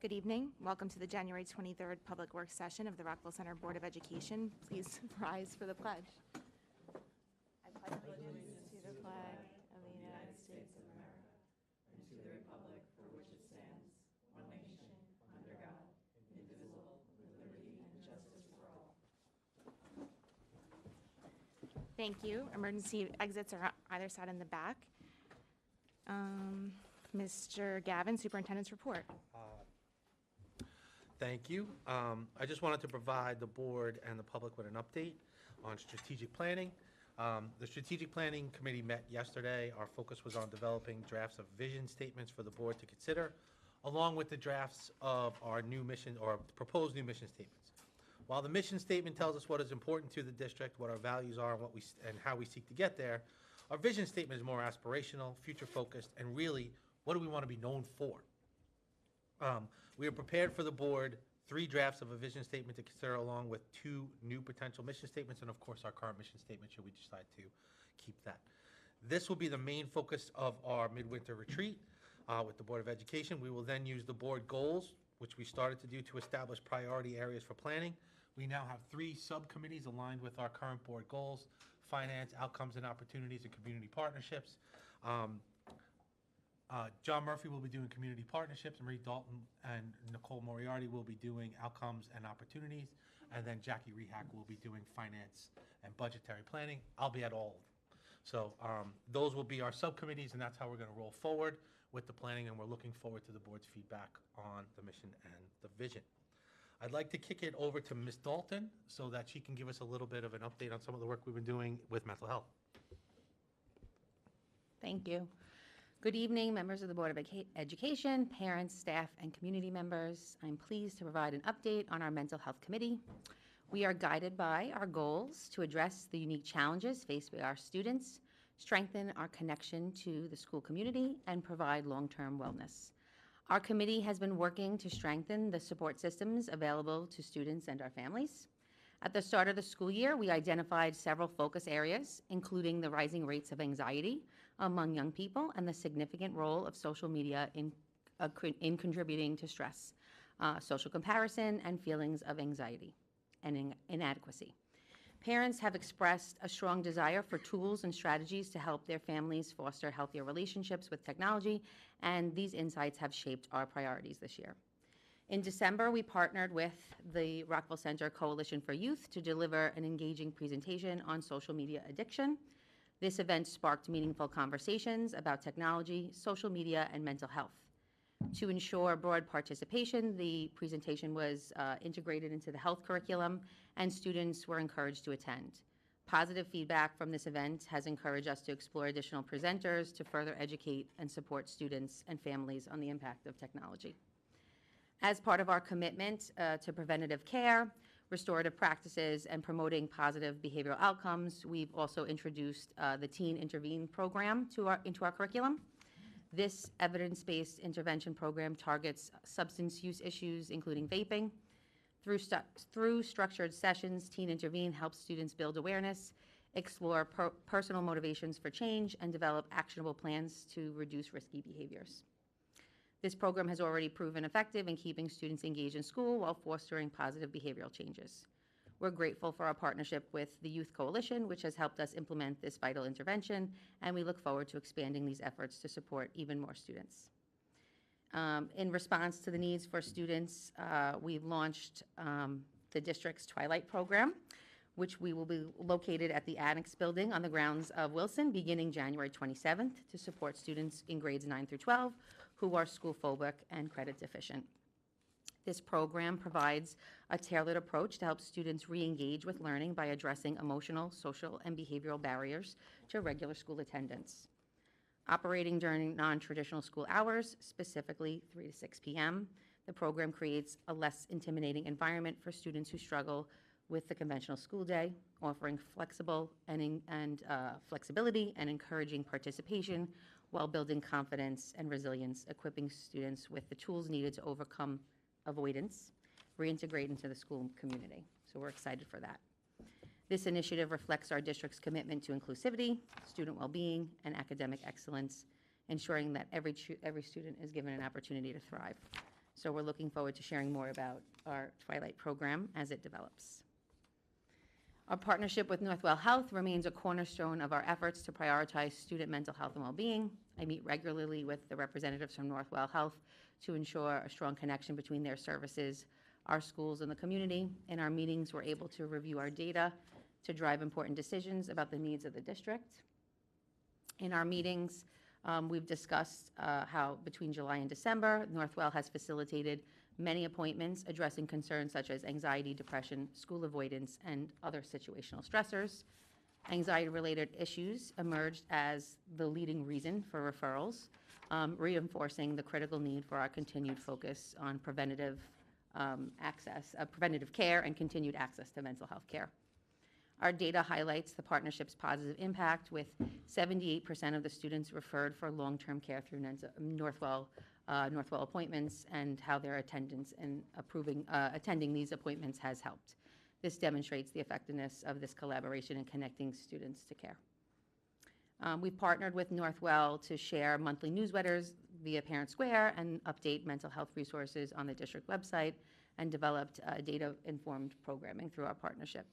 Good evening. Welcome to the January 23rd Public Works session of the Rockville Center Board of Education. Please rise for the pledge. I pledge allegiance to the flag of the United States of America and to the republic for which it stands, one nation, under God, indivisible, with liberty and justice for all. Thank you. Emergency exits are either side in the back. Mr. Gavin, Superintendent's report. Thank you. I just wanted to provide the board and the public with an update on strategic planning. The Strategic Planning Committee met yesterday. Our focus was on developing drafts of vision statements for the board to consider, along with the drafts of our new mission or proposed new mission statements. While the mission statement tells us what is important to the district, what our values are, and how we seek to get there, our vision statement is more aspirational, future-focused, and really, what do we want to be known for? We have prepared for the board 3 drafts of a vision statement to consider, along with 2 new potential mission statements, and of course, our current mission statement, should we decide to keep that. This will be the main focus of our midwinter retreat with the Board of Education. We will then use the board goals, which we started to do, to establish priority areas for planning. We now have 3 subcommittees aligned with our current board goals: finance, outcomes and opportunities, and community partnerships. John Murphy will be doing community partnerships, Marie Dalton and Nicole Moriarty will be doing outcomes and opportunities, and then Jackie Rehack will be doing finance and budgetary planning. I'll be at all of them. So those will be our subcommittees, and that's how we're going to roll forward with the planning, and we're looking forward to the board's feedback on the mission and the vision. I'd like to kick it over to Ms. Dalton so that she can give us a little bit of an update on some of the work we've been doing with mental health. Thank you. Good evening, members of the Board of Education, parents, staff, and community members. I'm pleased to provide an update on our Mental Health Committee. We are guided by our goals to address the unique challenges faced by our students, strengthen our connection to the school community, and provide long-term wellness. Our committee has been working to strengthen the support systems available to students and our families. At the start of the school year, we identified several focus areas, including the rising rates of anxiety among young people and the significant role of social media in contributing to stress, social comparison, and feelings of anxiety and inadequacy. Parents have expressed a strong desire for tools and strategies to help their families foster healthier relationships with technology, and these insights have shaped our priorities this year. In December, we partnered with the Rockville Center Coalition for Youth to deliver an engaging presentation on social media addiction. This event sparked meaningful conversations about technology, social media, and mental health. To ensure broad participation, the presentation was integrated into the health curriculum, and students were encouraged to attend. Positive feedback from this event has encouraged us to explore additional presenters to further educate and support students and families on the impact of technology. As part of our commitment to preventative care, restorative practices, and promoting positive behavioral outcomes, we've also introduced the Teen Intervene program into our curriculum. This evidence-based intervention program targets substance use issues, including vaping. Through structured sessions, Teen Intervene helps students build awareness, explore personal motivations for change, and develop actionable plans to reduce risky behaviors. This program has already proven effective in keeping students engaged in school while fostering positive behavioral changes. We're grateful for our partnership with the Youth Coalition, which has helped us implement this vital intervention, and we look forward to expanding these efforts to support even more students. In response to the needs for students, we've launched the district's Twilight program, which we will be located at the Annex building on the grounds of Wilson beginning January 27th to support students in grades 9 through 12 who are school phobic and credit deficient. This program provides a tailored approach to help students re-engage with learning by addressing emotional, social, and behavioral barriers to regular school attendance. Operating during non-traditional school hours, specifically 3 to 6 p.m., the program creates a less intimidating environment for students who struggle with the conventional school day, offering flexibility and encouraging participation while building confidence and resilience, equipping students with the tools needed to overcome avoidance, reintegrate into the school community. So we're excited for that. This initiative reflects our district's commitment to inclusivity, student well-being, and academic excellence, ensuring that every student is given an opportunity to thrive. So we're looking forward to sharing more about our Twilight program as it develops. Our partnership with Northwell Health remains a cornerstone of our efforts to prioritize student mental health and well-being. I meet regularly with the representatives from Northwell Health to ensure a strong connection between their services, our schools, and the community. In our meetings, we're able to review our data to drive important decisions about the needs of the district. In our meetings, we've discussed how between July and December, Northwell has facilitated many appointments addressing concerns such as anxiety, depression, school avoidance, and other situational stressors. Anxiety-related issues emerged as the leading reason for referrals, reinforcing the critical need for our continued focus on preventative care and continued access to mental health care. Our data highlights the partnership's positive impact, with 78% of the students referred for long-term care through Northwell appointments, and how their attendance and attending these appointments has helped. This demonstrates the effectiveness of this collaboration in connecting students to care. We've partnered with Northwell to share monthly newsletters via Parent Square and update mental health resources on the district website, and developed data-informed programming through our partnership.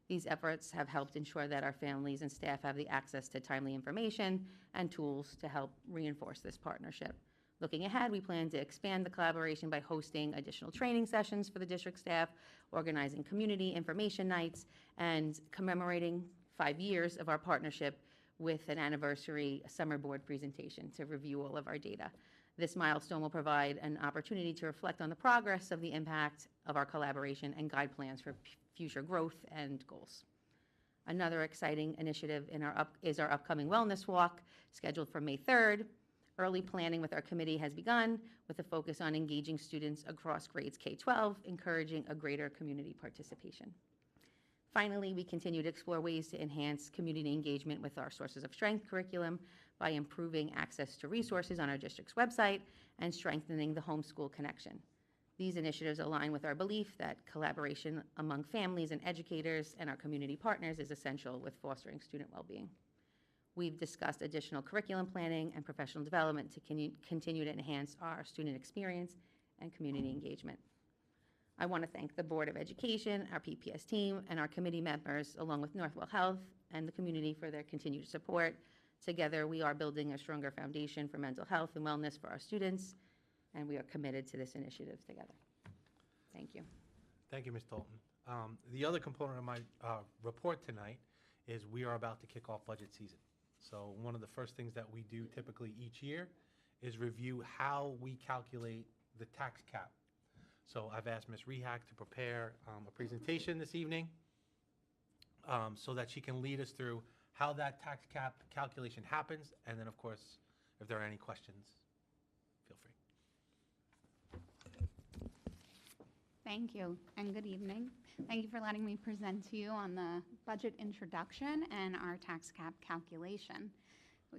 These efforts have helped ensure that our families and staff have the access to timely information and tools to help reinforce this partnership. Looking ahead, we plan to expand the collaboration by hosting additional training sessions for the district staff, organizing community information nights, and commemorating 5 years of our partnership with an anniversary summer board presentation to review all of our data. This milestone will provide an opportunity to reflect on the progress of the impact of our collaboration and guide plans for future growth and goals. Another exciting initiative is our upcoming wellness walk, scheduled for May 3rd. Early planning with our committee has begun, with a focus on engaging students across grades K-12, encouraging a greater community participation. Finally, we continue to explore ways to enhance community engagement with our Sources of Strength curriculum by improving access to resources on our district's website and strengthening the homeschool connection. These initiatives align with our belief that collaboration among families and educators and our community partners is essential with fostering student well-being. We've discussed additional curriculum planning and professional development to continue to enhance our student experience and community engagement. I want to thank the Board of Education, our PPS team, and our committee members, along with Northwell Health and the community, for their continued support. Together, we are building a stronger foundation for mental health and wellness for our students, and we are committed to this initiative together. Thank you. Thank you, Ms. Dalton. The other component of my report tonight is we are about to kick off budget season. So one of the first things that we do typically each year is review how we calculate the tax cap. So I've asked Ms. Rehak to prepare a presentation this evening so that she can lead us through how that tax cap calculation happens, and then, of course, if there are any questions, feel free. Thank you, and good evening. Thank you for letting me present to you on the budget introduction and our tax cap calculation.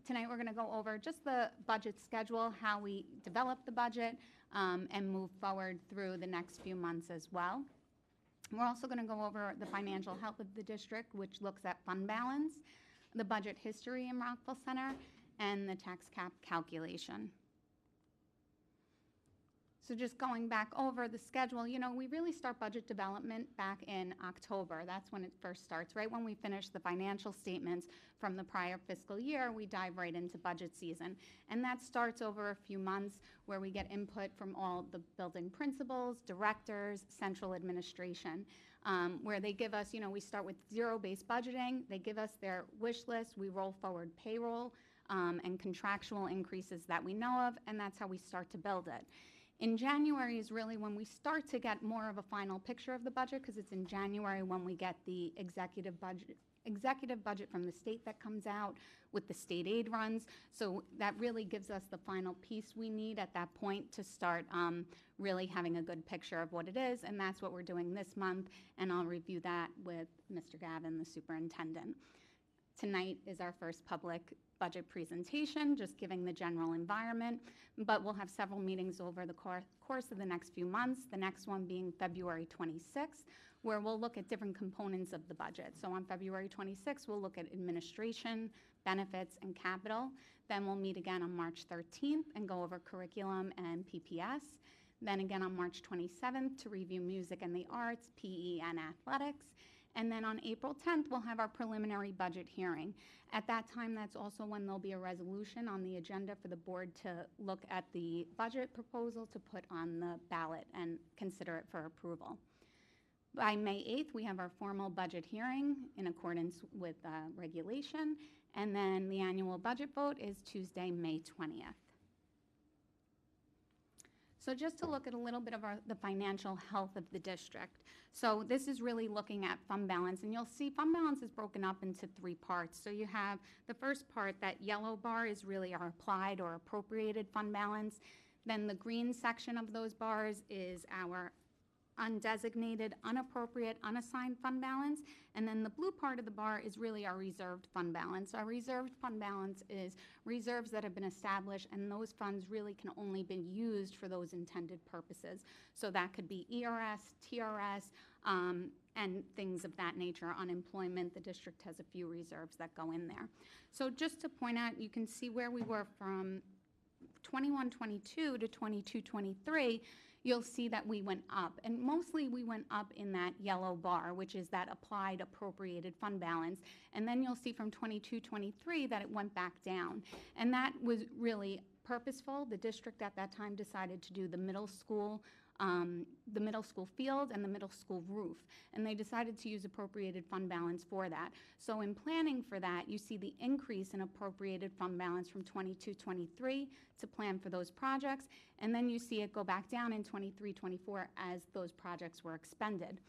Tonight, we're going to go over just the budget schedule, how we develop the budget, and move forward through the next few months as well. We're also going to go over the financial health of the district, which looks at fund balance, the budget history in Rockville Center, and the tax cap calculation. So just going back over the schedule, you know, we really start budget development back in October. That's when it first starts. Right when we finish the financial statements from the prior fiscal year, we dive right into budget season. And that starts over a few months where we get input from all the building principals, directors, central administration, where they give us, you know, we start with zero-based budgeting. They give us their wish list. We roll forward payroll and contractual increases that we know of, and that's how we start to build it. In January is really when we start to get more of a final picture of the budget, because it's in January when we get the executive budget from the state that comes out with the state aid runs. So that really gives us the final piece we need at that point to start really having a good picture of what it is, and that's what we're doing this month, and I'll review that with Mr. Gavin, the superintendent. Tonight is our first public budget presentation, just giving the general environment, but we'll have several meetings over the course of the next few months, the next one being February 26th, where we'll look at different components of the budget. So on February 26th, we'll look at administration, benefits, and capital. Then we'll meet again on March 13th and go over curriculum and PPS. Then again on March 27th to review music and the arts, PE, and athletics. And then on April 10th, we'll have our preliminary budget hearing. At that time, that's also when there'll be a resolution on the agenda for the board to look at the budget proposal to put on the ballot and consider it for approval. By May 8th, we have our formal budget hearing in accordance with regulation, and then the annual budget vote is Tuesday, May 20th. So just to look at a little bit of the financial health of the district. So this is really looking at fund balance, and you'll see fund balance is broken up into 3 parts. So you have the first part, that yellow bar is really our applied or appropriated fund balance. Then the green section of those bars is our undesignated, unappropriate, unassigned fund balance. And then the blue part of the bar is really our reserved fund balance. Our reserved fund balance is reserves that have been established, and those funds really can only be used for those intended purposes. So that could be ERS, TRS, and things of that nature. Unemployment, the district has a few reserves that go in there. So just to point out, you can see where we were from 21-22 to 22-23, you'll see that we went up. And mostly we went up in that yellow bar, which is that applied appropriated fund balance. And then you'll see from 22-23 that it went back down. And that was really purposeful. The district at that time decided to do the middle school field and the middle school roof. And they decided to use appropriated fund balance for that. So in planning for that, you see the increase in appropriated fund balance from 22-23 to plan for those projects. And then you see it go back down in 23-24 as those projects were expended.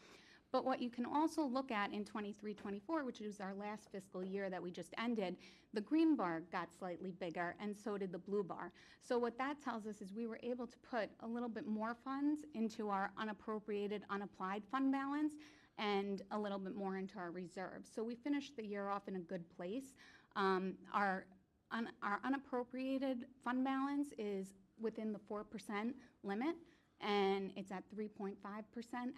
But what you can also look at in 23-24, which is our last fiscal year that we just ended, the green bar got slightly bigger, and so did the blue bar. So what that tells us is we were able to put a little bit more funds into our unappropriated, unapplied fund balance, and a little bit more into our reserves. So we finished the year off in a good place. Our unappropriated fund balance is within the 4% limit, and it's at 3.5%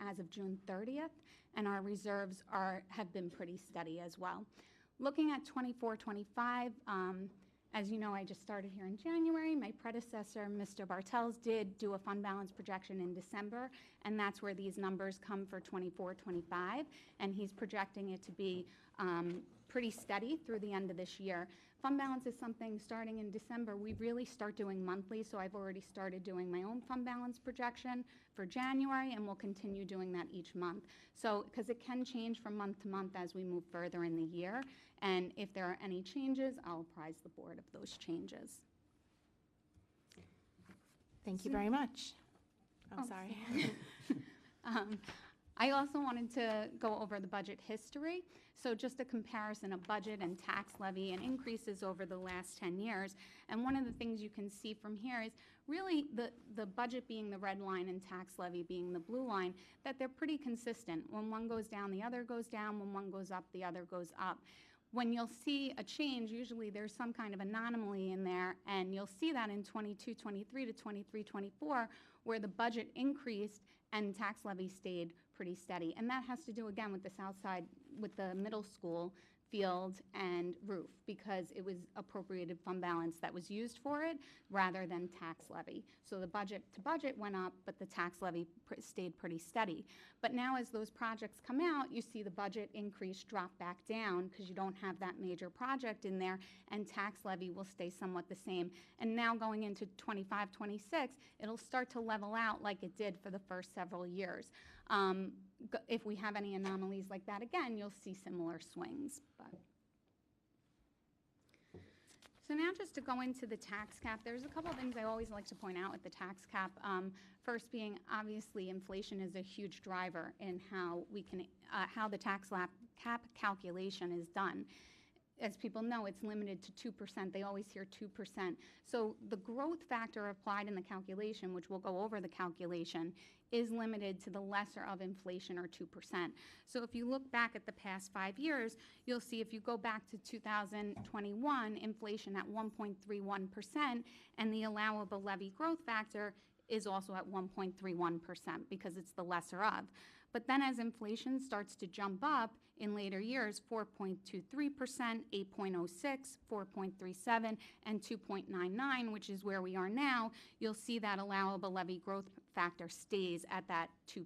as of June 30th, and our reserves have been pretty steady as well. Looking at 24-25, as you know, I just started here in January. My predecessor, Mr. Bartels, did do a fund balance projection in December, and that's where these numbers come for 24-25, and he's projecting it to be pretty steady through the end of this year. Fund balance is something, starting in December, we really start doing monthly, so I've already started doing my own fund balance projection for January, and we'll continue doing that each month. So, because it can change from month to month as we move further in the year, and if there are any changes, I'll apprise the board of those changes. Thank you very much. Oh, Oh, sorry. I also wanted to go over the budget history. So just a comparison of budget and tax levy and increases over the last 10 years. And one of the things you can see from here is really the budget being the red line and tax levy being the blue line, that they're pretty consistent. When one goes down, the other goes down. When one goes up, the other goes up. When you'll see a change, usually there's some kind of anomaly in there, and you'll see that in 22-23 to 23-24, where the budget increased and tax levy stayed pretty steady. And that has to do, again, with the south side, with the middle school field and roof, because it was appropriated fund balance that was used for it rather than tax levy. So the budget to budget went up, but the tax levy stayed pretty steady. But now as those projects come out, you see the budget increase drop back down because you don't have that major project in there, and tax levy will stay somewhat the same. And now going into 25-26, it'll start to level out like it did for the first several years. If we have any anomalies like that again, you'll see similar swings. So now just to go into the tax cap, there's a couple of things I always like to point out with the tax cap. First being, obviously, inflation is a huge driver in how we can, how the tax cap calculation is done. As people know, it's limited to 2%. They always hear 2%. So the growth factor applied in the calculation, which we'll go over the calculation, is limited to the lesser of inflation, or 2%. So if you look back at the past 5 years, you'll see if you go back to 2021, inflation at 1.31%, and the allowable levy growth factor is also at 1.31% because it's the lesser of. But then as inflation starts to jump up in later years, 4.23%, 8.06, 4.37, and 2.99, which is where we are now, you'll see that allowable levy growth factor stays at that 2%.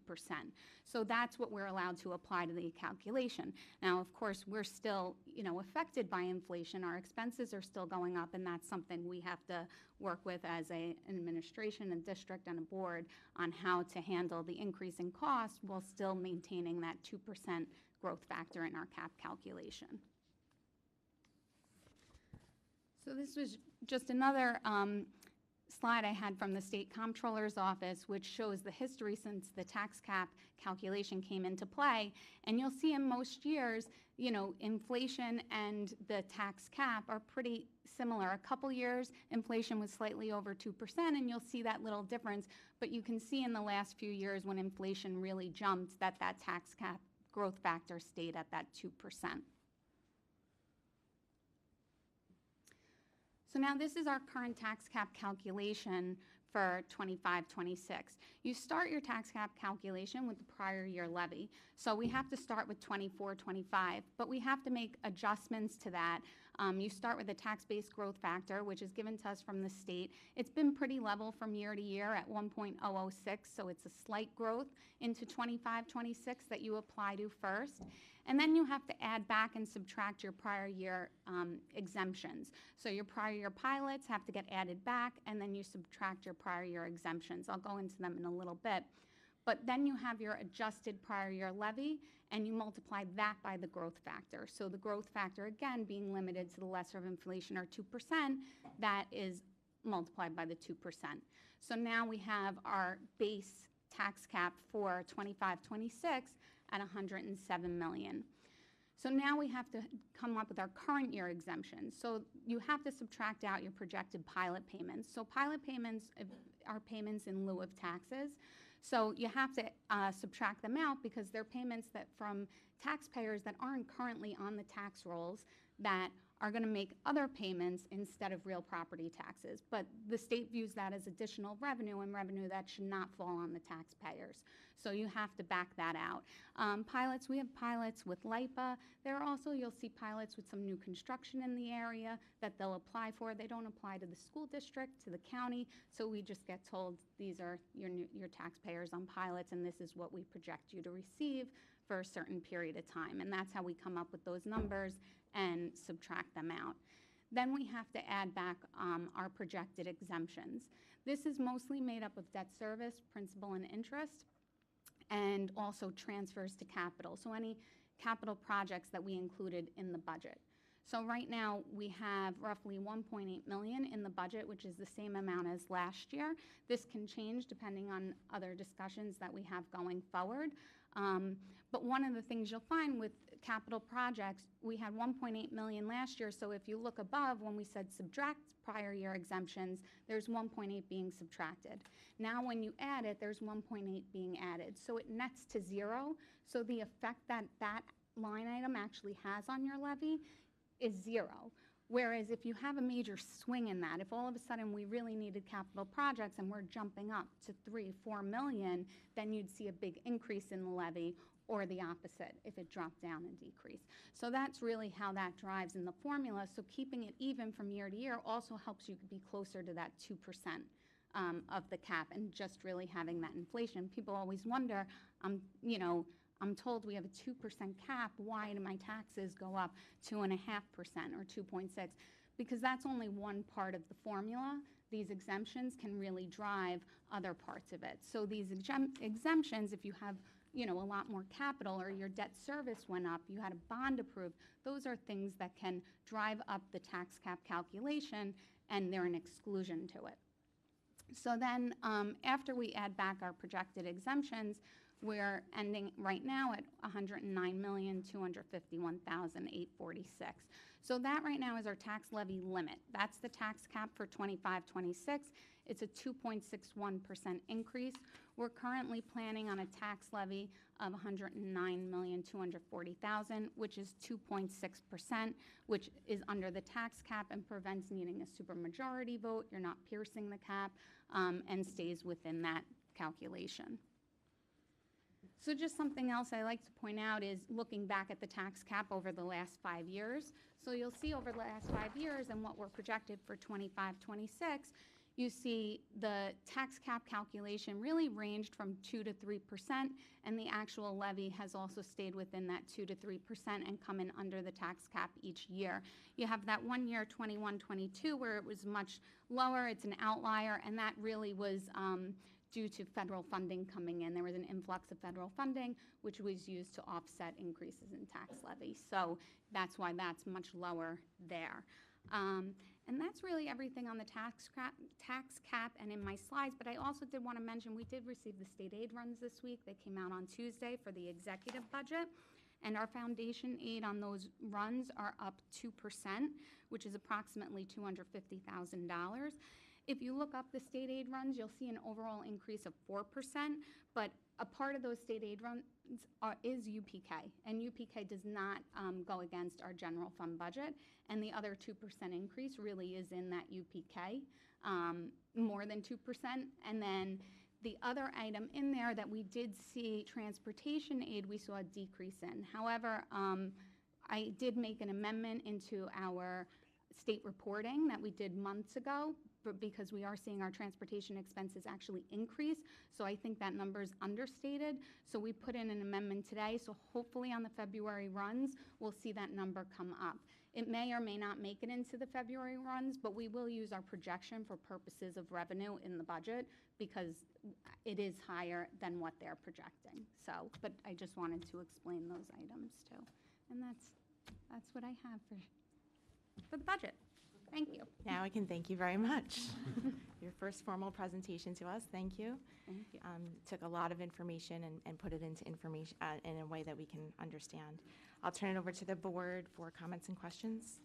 So that's what we're allowed to apply to the calculation. Now, of course, we're still, affected by inflation. Our expenses are still going up, and that's something we have to work with as an administration, a district, and a board on how to handle the increase in cost while still maintaining that 2% growth factor in our cap calculation. So this was just another slide I had from the State Comptroller's Office, which shows the history since the tax cap calculation came into play. And you'll see in most years, inflation and the tax cap are pretty similar. A couple years, inflation was slightly over 2%, and you'll see that little difference. But you can see in the last few years when inflation really jumped that tax cap growth factor stayed at that 2%. So now this is our current tax cap calculation for 25-26. You start your tax cap calculation with the prior year levy. So we have to start with 24-25, but we have to make adjustments to that. You start with a tax-based growth factor, which is given to us from the state. It's been pretty level from year to year at 1.006, so it's a slight growth into 25-26 that you apply to first. And then you have to add back and subtract your prior year exemptions. So your prior year pilots have to get added back, and then you subtract your prior year exemptions. I'll go into them in a little bit. But then you have your adjusted prior year levy, and you multiply that by the growth factor. So the growth factor, again, being limited to the lesser of inflation or 2%, that is multiplied by the 2%. So now we have our base tax cap for 25-26 at $107 million. So now we have to come up with our current year exemptions. So you have to subtract out your projected pilot payments. So pilot payments are payments in lieu of taxes. So you have to subtract them out because they're payments that from taxpayers that aren't currently on the tax rolls that are going to make other payments instead of real property taxes. But the state views that as additional revenue and revenue that should not fall on the taxpayers. So you have to back that out. Pilots, we have pilots with LIPA. There are also, you'll see pilots with some new construction in the area that they'll apply for. They don't apply to the school district, to the county, so we just get told these are your taxpayers on pilots, and this is what we project you to receive for a certain period of time. And that's how we come up with those numbers and subtract them out. Then we have to add back our projected exemptions. This is mostly made up of debt service, principal and interest, and also transfers to capital. So any capital projects that we included in the budget. So right now we have roughly 1.8 million in the budget, which is the same amount as last year. This can change depending on other discussions that we have going forward. But one of the things you'll find with capital projects, we had 1.8 million last year. So if you look above, when we said subtract prior year exemptions, there's 1.8 being subtracted. Now when you add it, there's 1.8 being added. So it nets to zero. So the effect that that line item actually has on your levy is zero. Whereas if you have a major swing in that, if all of a sudden we really needed capital projects and we're jumping up to 3-4 million, then you'd see a big increase in the levy, or the opposite if it dropped down and decreased. So that's really how that drives in the formula. So keeping it even from year to year also helps you be closer to that 2% of the cap, and just really having that inflation. People always wonder, I'm told we have a 2% cap. Why do my taxes go up 2.5% or 2.6? Because that's only one part of the formula. These exemptions can really drive other parts of it. So these exemptions, if you have a lot more capital, or your debt service went up, you had a bond approved, those are things that can drive up the tax cap calculation, and they're an exclusion to it. So then after we add back our projected exemptions, we're ending right now at $109,251,846. So that right now is our tax levy limit. That's the tax cap for 25-26. It's a 2.61% increase. We're currently planning on a tax levy of $109,240,000, which is 2.6%, which is under the tax cap and prevents needing a supermajority vote. You're not piercing the cap, and stays within that calculation. So just something else I like to point out is looking back at the tax cap over the last 5 years. So you'll see over the last 5 years and what we're projected for 25-26, you see the tax cap calculation really ranged from 2 to 3%, and the actual levy has also stayed within that 2 to 3% and come in under the tax cap each year. You have that 1 year, 21-22, where it was much lower. It's an outlier, and that really was due to federal funding coming in. There was an influx of federal funding, which was used to offset increases in tax levy. So that's why that's much lower there. And that's really everything on the tax cap and in my slides. But I also did want to mention we did receive the state aid runs this week. They came out on Tuesday for the executive budget. And our foundation aid on those runs are up 2%, which is approximately $250,000. If you look up the state aid runs, you'll see an overall increase of 4%, but a part of those state aid runs is UPK, and UPK does not go against our general fund budget, and the other 2% increase really is in that UPK, more than 2%, and then the other item in there that we did see, transportation aid, we saw a decrease in. However, I did make an amendment into our state reporting that we did months ago, but because we are seeing our transportation expenses actually increase, so I think that number is understated. So we put in an amendment today, so hopefully on the February runs, we'll see that number come up. It may or may not make it into the February runs, but we will use our projection for purposes of revenue in the budget because it is higher than what they're projecting. So, but I just wanted to explain those items too. And that's what I have for the budget. Thank you. Now I can thank you very much. Your first formal presentation to us, thank you. Thank you. Took a lot of information and put it into information in a way that we can understand. I'll turn it over to the board for comments and questions.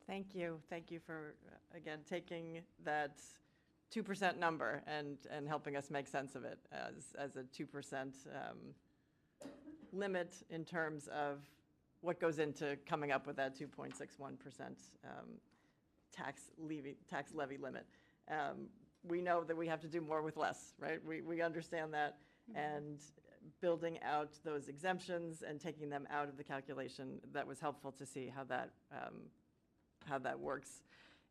Thank you. Thank you for, again, taking that 2% number and helping us make sense of it as a 2% limit in terms of what goes into coming up with that 2.61% tax levy limit. We know that we have to do more with less, right? We understand that, and building out those exemptions and taking them out of the calculation, that was helpful to see how that works.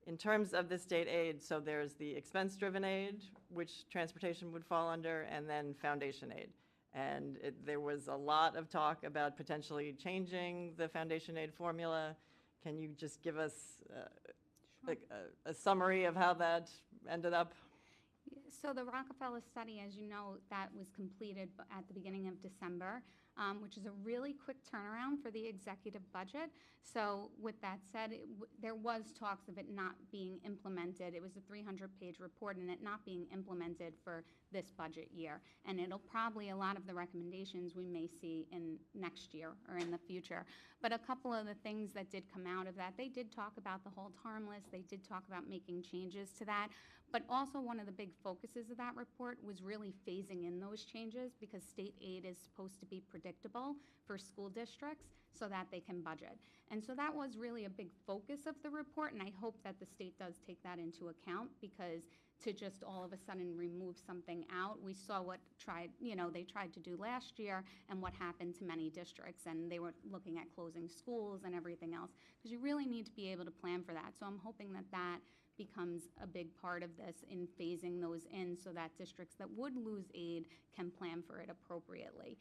In terms of the state aid, so there's the expense-driven aid, which transportation would fall under, and then foundation aid. And there was a lot of talk about potentially changing the foundation aid formula. Can you just give us a summary of how that ended up? So the Rockefeller study, as you know, that was completed at the beginning of December, which is a really quick turnaround for the executive budget. So with that said, there was talks of it not being implemented. It was a 300-page report and it not being implemented for this budget year. And it'll probably, a lot of the recommendations we may see in next year or in the future. But a couple of the things that did come out of that, they did talk about the hold harmless. They did talk about making changes to that. But also one of the big focuses of that report was really phasing in those changes because state aid is supposed to be predictable for school districts so that they can budget. And so that was really a big focus of the report, and I hope that the state does take that into account because to just all of a sudden remove something out, we saw what they tried to do last year and what happened to many districts, and they were looking at closing schools and everything else because you really need to be able to plan for that. So I'm hoping that that becomes a big part of this in phasing those in so that districts that would lose aid can plan for it appropriately.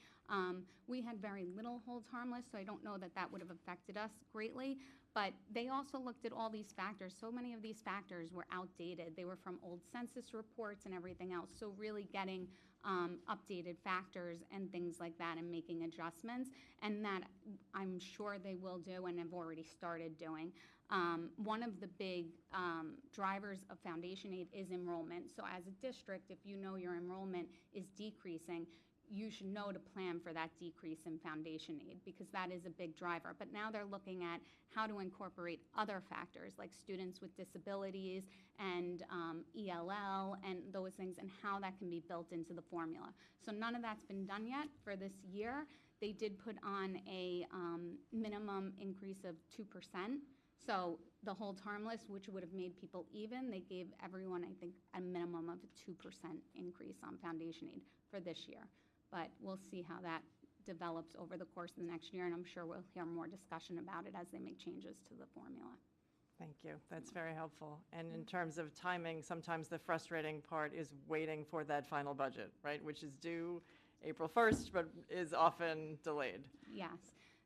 We had very little hold harmless, so I don't know that that would have affected us greatly, but they also looked at all these factors. So many of these factors were outdated. They were from old census reports and everything else, so really getting updated factors and things like that and making adjustments, and that I'm sure they will do and have already started doing. One of the big drivers of foundation aid is enrollment. So as a district, if you know your enrollment is decreasing, you should know to plan for that decrease in foundation aid because that is a big driver. But now they're looking at how to incorporate other factors like students with disabilities and ELL and those things and how that can be built into the formula. So none of that's been done yet for this year. They did put on a minimum increase of 2%. So the hold harmless, which would have made people even, they gave everyone, I think, a minimum of a 2% increase on foundation aid for this year. But we'll see how that develops over the course of the next year, and I'm sure we'll hear more discussion about it as they make changes to the formula. Thank you. That's very helpful. And in terms of timing, sometimes the frustrating part is waiting for that final budget, right? Which is due April 1st, but is often delayed. Yes.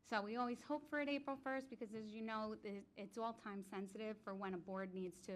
So we always hope for it April 1st because, as you know, it's all time sensitive for when a board needs to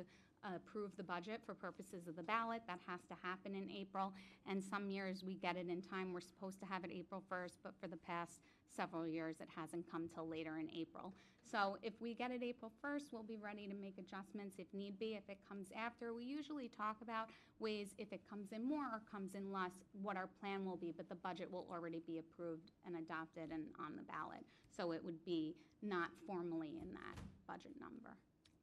approve the budget for purposes of the ballot. That has to happen in April. And some years we get it in time. We're supposed to have it April 1st, but for the past several years it hasn't come till later in April. So if we get it April 1st, we'll be ready to make adjustments if need be. If it comes after, we usually talk about ways, if it comes in more or comes in less, what our plan will be, but the budget will already be approved and adopted and on the ballot. So it would be not formally in that budget number.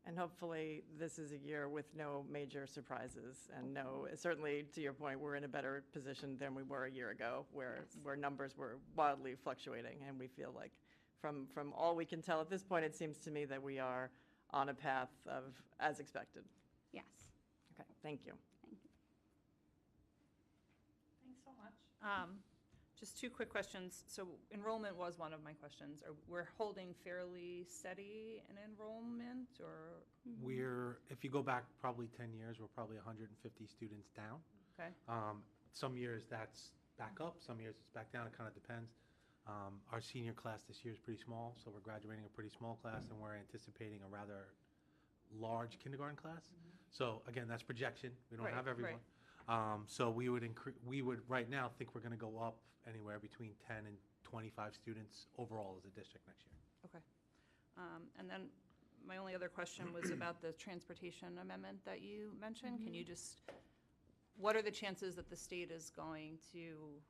And hopefully, this is a year with no major surprises and no, certainly to your point, we're in a better position than we were a year ago where numbers were wildly fluctuating. And we feel like from all we can tell at this point, it seems to me that we are on a path of as expected. Yes. Okay, thank you. Thank you. Thanks so much. Just two quick questions. So enrollment was one of my questions. We're holding fairly steady in enrollment, or? If you go back probably 10 years, we're probably 150 students down. Okay. Some years that's back up, some years it's back down, it kind of depends. Our senior class this year is pretty small, so we're graduating a pretty small class, and we're anticipating a rather large kindergarten class. So again, that's projection, we don't Right, have everyone. So we would right now think we're going to go up anywhere between 10 and 25 students overall as a district next year. Okay. And then my only other question was about the transportation amendment that you mentioned. Can you what are the chances that the state is going to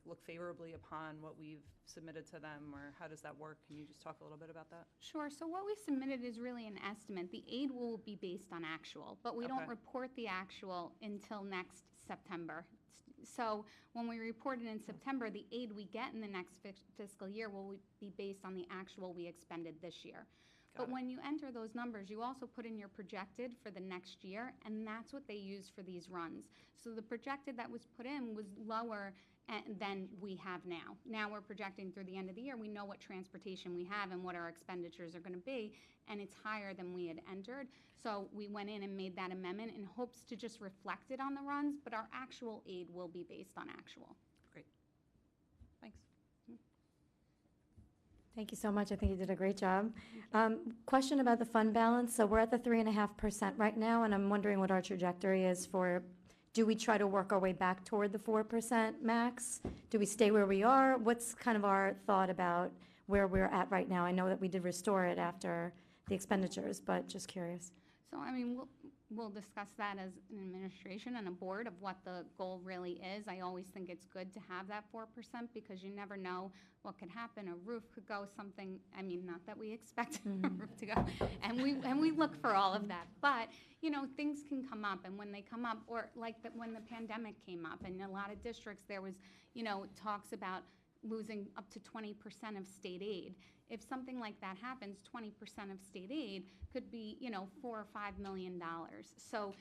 look favorably upon what we've submitted to them, or how does that work? Can you just talk a little bit about that? Sure. So what we submitted is really an estimate. The aid will be based on actual, but we don't Okay. report the actual until next September. So when we report it in September, the aid we get in the next fiscal year will be based on the actual we expended this year. But when you enter those numbers, you also put in your projected for the next year, and that's what they use for these runs. So the projected that was put in was lower than we have now. Now we're projecting through the end of the year. We know what transportation we have and what our expenditures are going to be, and it's higher than we had entered. So we went in and made that amendment in hopes to just reflect it on the runs, but our actual aid will be based on actual. Great. Thanks. Thank you so much. I think you did a great job. Question about the fund balance. So we're at the 3.5% right now, and I'm wondering what our trajectory is for, do we try to work our way back toward the 4% max? Do we stay where we are? What's kind of our thought about where we're at right now? I know that we did restore it after the expenditures, but just curious. So, I mean, we'll discuss that as an administration and a board of what the goal really is. I always think it's good to have that 4% because you never know what could happen. A roof could go, something, I mean, not that we expect a roof to go, and we look for all of that. But, you know, things can come up, and when they come up, or like when the pandemic came up, in a lot of districts, there was, you know, talks about losing up to 20% of state aid. If something like that happens, 20% of state aid could be, you know, $4 or $5 million. So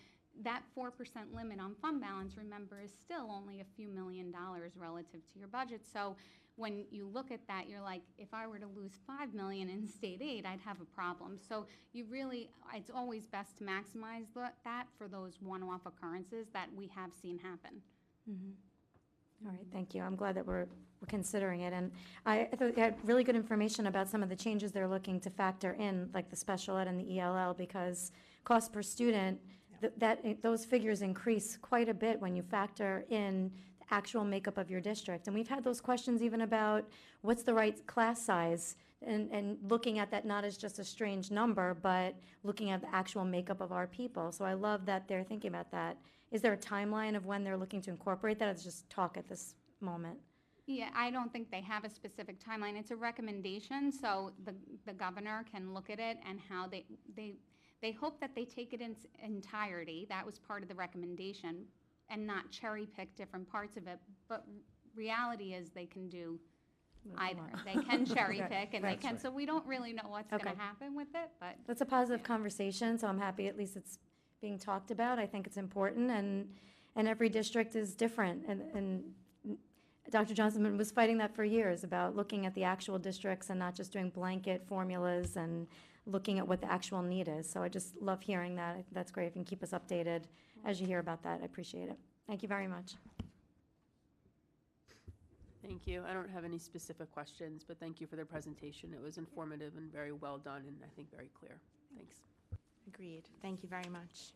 that 4% limit on fund balance, remember, is still only a few $1 million relative to your budget. So when you look at that, you're like, if I were to lose $5 million in state aid, I'd have a problem. So you really, it's always best to maximize that for those one-off occurrences that we have seen happen. All right, thank you. I'm glad that we're considering it. And I thought you had really good information about some of the changes they're looking to factor in, like the special ed and the ELL, because cost per student, those figures increase quite a bit when you factor in the actual makeup of your district. And we've had those questions even about what's the right class size, and looking at that not as just a strange number, but looking at the actual makeup of our people. So I love that they're thinking about that. Is there a timeline of when they're looking to incorporate that? It's just talk at this moment. Yeah, I don't think they have a specific timeline. It's a recommendation, so the governor can look at it and how they hope that they take it in its entirety. That was part of the recommendation, and not cherry pick different parts of it. But reality is they can do either. They can cherry pick and they can. So we don't really know what's going to happen with it, but That's a positive conversation, so I'm happy at least it's being talked about. I think it's important, and every district is different. And Dr. Johnson was fighting that for years about looking at the actual districts and not just doing blanket formulas and looking at what the actual need is. So I just love hearing that. That's great. If you can keep us updated as you hear about that, I appreciate it. Thank you very much. Thank you. I don't have any specific questions, but thank you for their presentation. It was informative and very well done, and I think very clear. Thanks. Agreed. Thank you very much.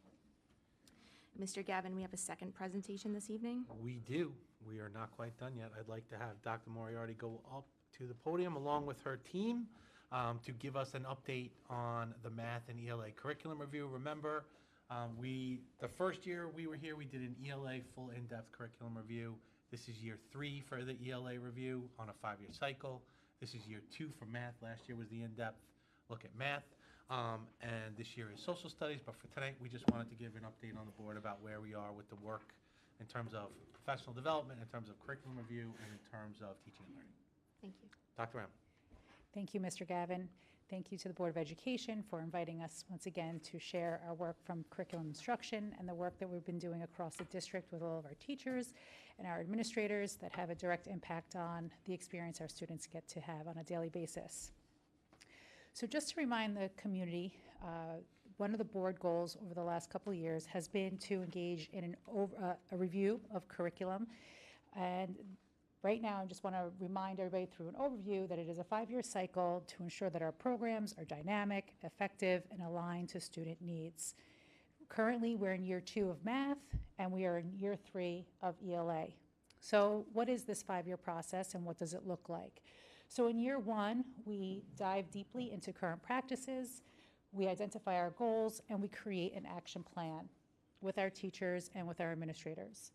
Mr. Gavin, we have a second presentation this evening. We do. We are not quite done yet. I'd like to have Dr. Moriarty go up to the podium along with her team to give us an update on the math and ELA curriculum review. Remember, the first year we were here, we did an ELA full in-depth curriculum review. This is year 3 for the ELA review on a 5-year cycle. This is year 2 for math. Last year was the in-depth look at math. And this year is social studies, but for tonight, we just wanted to give an update on the board about where we are with the work in terms of professional development, in terms of curriculum review, and in terms of teaching and learning. Thank you. Dr. Ram. Thank you, Mr. Gavin. Thank you to the Board of Education for inviting us once again to share our work from curriculum instruction and the work that we've been doing across the district with all of our teachers and our administrators that have a direct impact on the experience our students get to have on a daily basis. So just to remind the community, one of the board goals over the last couple of years has been to engage in a review of curriculum. And right now, I just want to remind everybody through an overview that it is a 5-year cycle to ensure that our programs are dynamic, effective, and aligned to student needs. Currently, we're in year 2 of math, and we are in year 3 of ELA. So what is this 5-year process, and what does it look like? So in year 1, we dive deeply into current practices, we identify our goals, and we create an action plan with our teachers and with our administrators.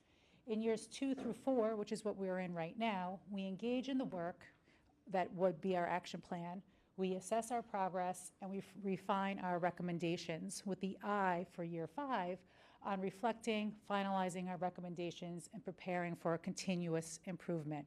In years 2 through 4, which is what we're in right now, we engage in the work that would be our action plan. We assess our progress, and we refine our recommendations with the eye for year 5 on reflecting, finalizing our recommendations, and preparing for a continuous improvement.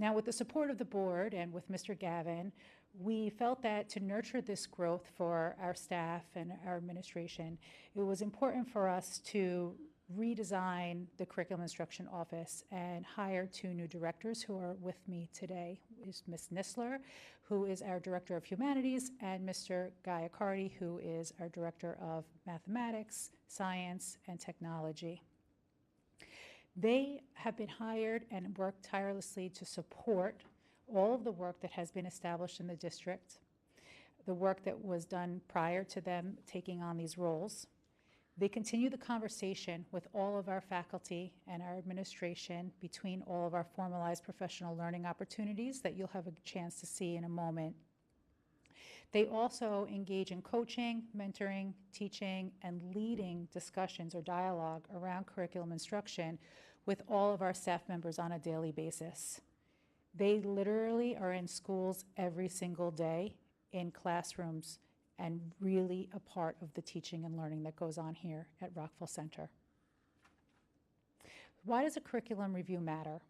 Now, with the support of the board and with Mr. Gavin, we felt that to nurture this growth for our staff and our administration, it was important for us to redesign the curriculum instruction office and hire 2 new directors who are with me today. Is Ms. Nisler, who is our Director of Humanities, and Mr. Gaiacardi, who is our Director of Mathematics, Science, and Technology. They have been hired and worked tirelessly to support all of the work that has been established in the district, the work that was done prior to them taking on these roles. They continue the conversation with all of our faculty and our administration between all of our formalized professional learning opportunities that you'll have a chance to see in a moment. They also engage in coaching, mentoring, teaching, and leading discussions or dialogue around curriculum instruction with all of our staff members on a daily basis. They literally are in schools every single day, in classrooms, and really a part of the teaching and learning that goes on here at Rockville Center. Why does a curriculum review matter?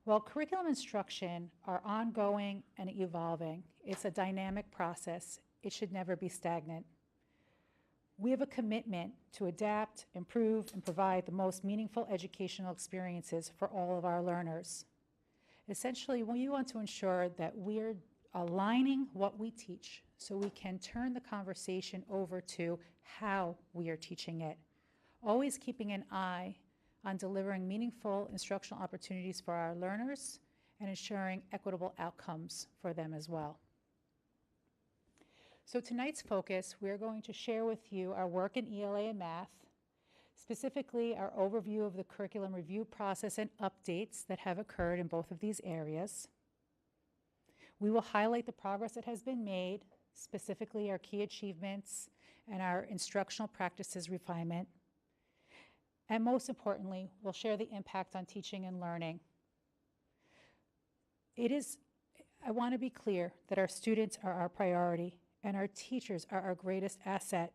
Well, curriculum instruction are ongoing and evolving. It's a dynamic process. It should never be stagnant. We have a commitment to adapt, improve, and provide the most meaningful educational experiences for all of our learners. Essentially, we want to ensure that we're aligning what we teach so we can turn the conversation over to how we are teaching it, always keeping an eye on delivering meaningful instructional opportunities for our learners and ensuring equitable outcomes for them as well. So tonight's focus, we're going to share with you our work in ELA and math, specifically our overview of the curriculum review process and updates that have occurred in both of these areas. We will highlight the progress that has been made, specifically our key achievements and our instructional practices refinement. And most importantly, we'll share the impact on teaching and learning. I want to be clear that our students are our priority and our teachers are our greatest asset.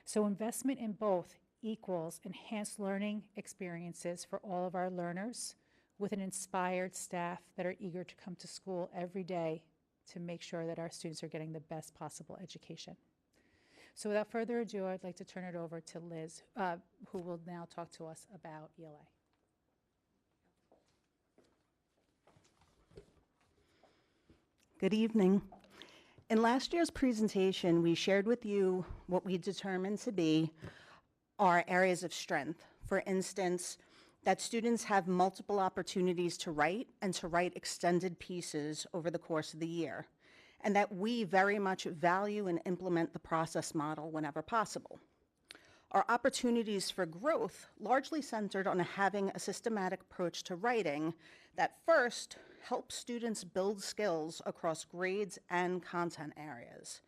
So investment in both equals enhanced learning experiences for all of our learners with an inspired staff that are eager to come to school every day to make sure that our students are getting the best possible education. So without further ado, I'd like to turn it over to Liz, who will now talk to us about ELA. Good evening. In last year's presentation, we shared with you what we determined to be our areas of strength. For instance, that students have multiple opportunities to write and to write extended pieces over the course of the year, and that we very much value and implement the process model whenever possible. Our opportunities for growth largely centered on having a systematic approach to writing that first helps students build skills across grades and content areas.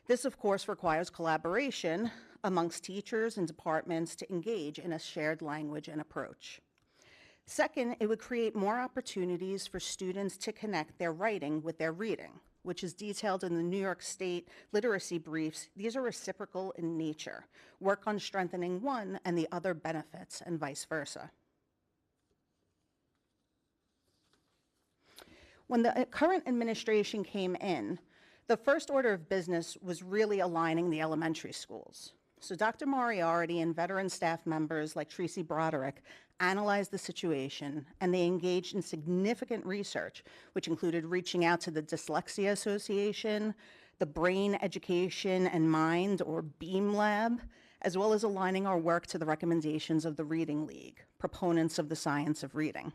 This, of course, requires collaboration amongst teachers and departments to engage in a shared language and approach. Second, it would create more opportunities for students to connect their writing with their reading, which is detailed in the New York State literacy briefs. These are reciprocal in nature. Work on strengthening one and the other benefits, and vice versa. When the current administration came in, the first order of business was really aligning the elementary schools. So Dr. Moriarty and veteran staff members like Tracy Broderick analyzed the situation, and they engaged in significant research, which included reaching out to the Dyslexia Association, the Brain Education and Mind, or BEAM Lab, as well as aligning our work to the recommendations of the Reading League, proponents of the science of reading.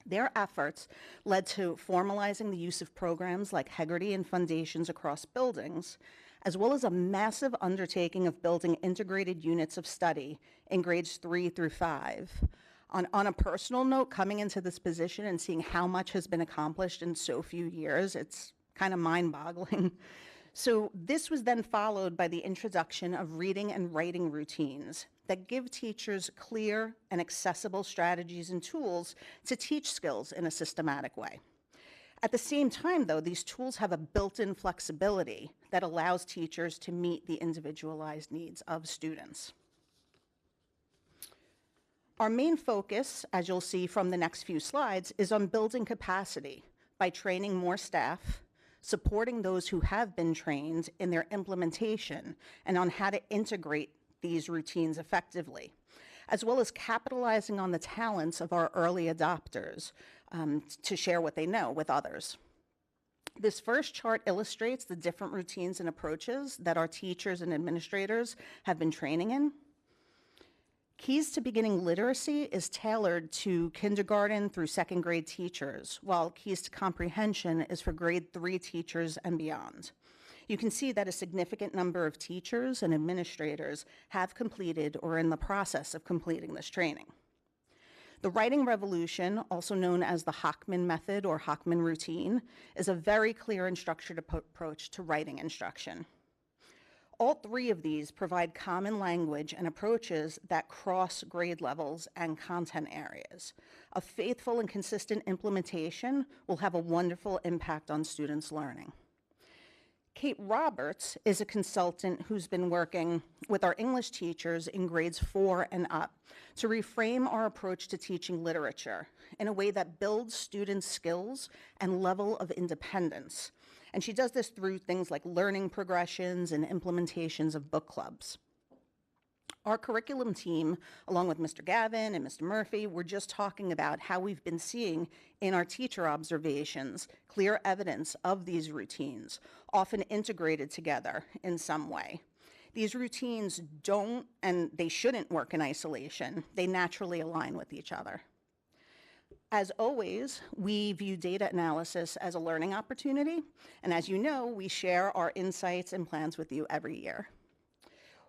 Their efforts led to formalizing the use of programs like Hegarty and foundations across buildings, as well as a massive undertaking of building integrated units of study in grades 3 through 5. On a personal note, coming into this position and seeing how much has been accomplished in so few years, it's kind of mind-boggling. So this was then followed by the introduction of reading and writing routines that give teachers clear and accessible strategies and tools to teach skills in a systematic way. At the same time, though, these tools have a built-in flexibility that allows teachers to meet the individualized needs of students. Our main focus, as you'll see from the next few slides, is on building capacity by training more staff, supporting those who have been trained in their implementation, and on how to integrate these routines effectively, as well as capitalizing on the talents of our early adopters to share what they know with others. This first chart illustrates the different routines and approaches that our teachers and administrators have been training in. Keys to Beginning Literacy is tailored to kindergarten through second grade teachers, while Keys to Comprehension is for grade 3 teachers and beyond. You can see that a significant number of teachers and administrators have completed or are in the process of completing this training. The writing revolution, also known as the Hockman method or Hockman routine, is a very clear and structured approach to writing instruction. All three of these provide common language and approaches that cross grade levels and content areas. A faithful and consistent implementation will have a wonderful impact on students' learning. Kate Roberts is a consultant who's been working with our English teachers in grades 4 and up to reframe our approach to teaching literature in a way that builds students' skills and level of independence. And she does this through things like learning progressions and implementations of book clubs. Our curriculum team, along with Mr. Gavin and Mr. Murphy, were just talking about how we've been seeing in our teacher observations clear evidence of these routines, often integrated together in some way. These routines don't, and they shouldn't work in isolation. They naturally align with each other. As always, we view data analysis as a learning opportunity, and as you know, we share our insights and plans with you every year.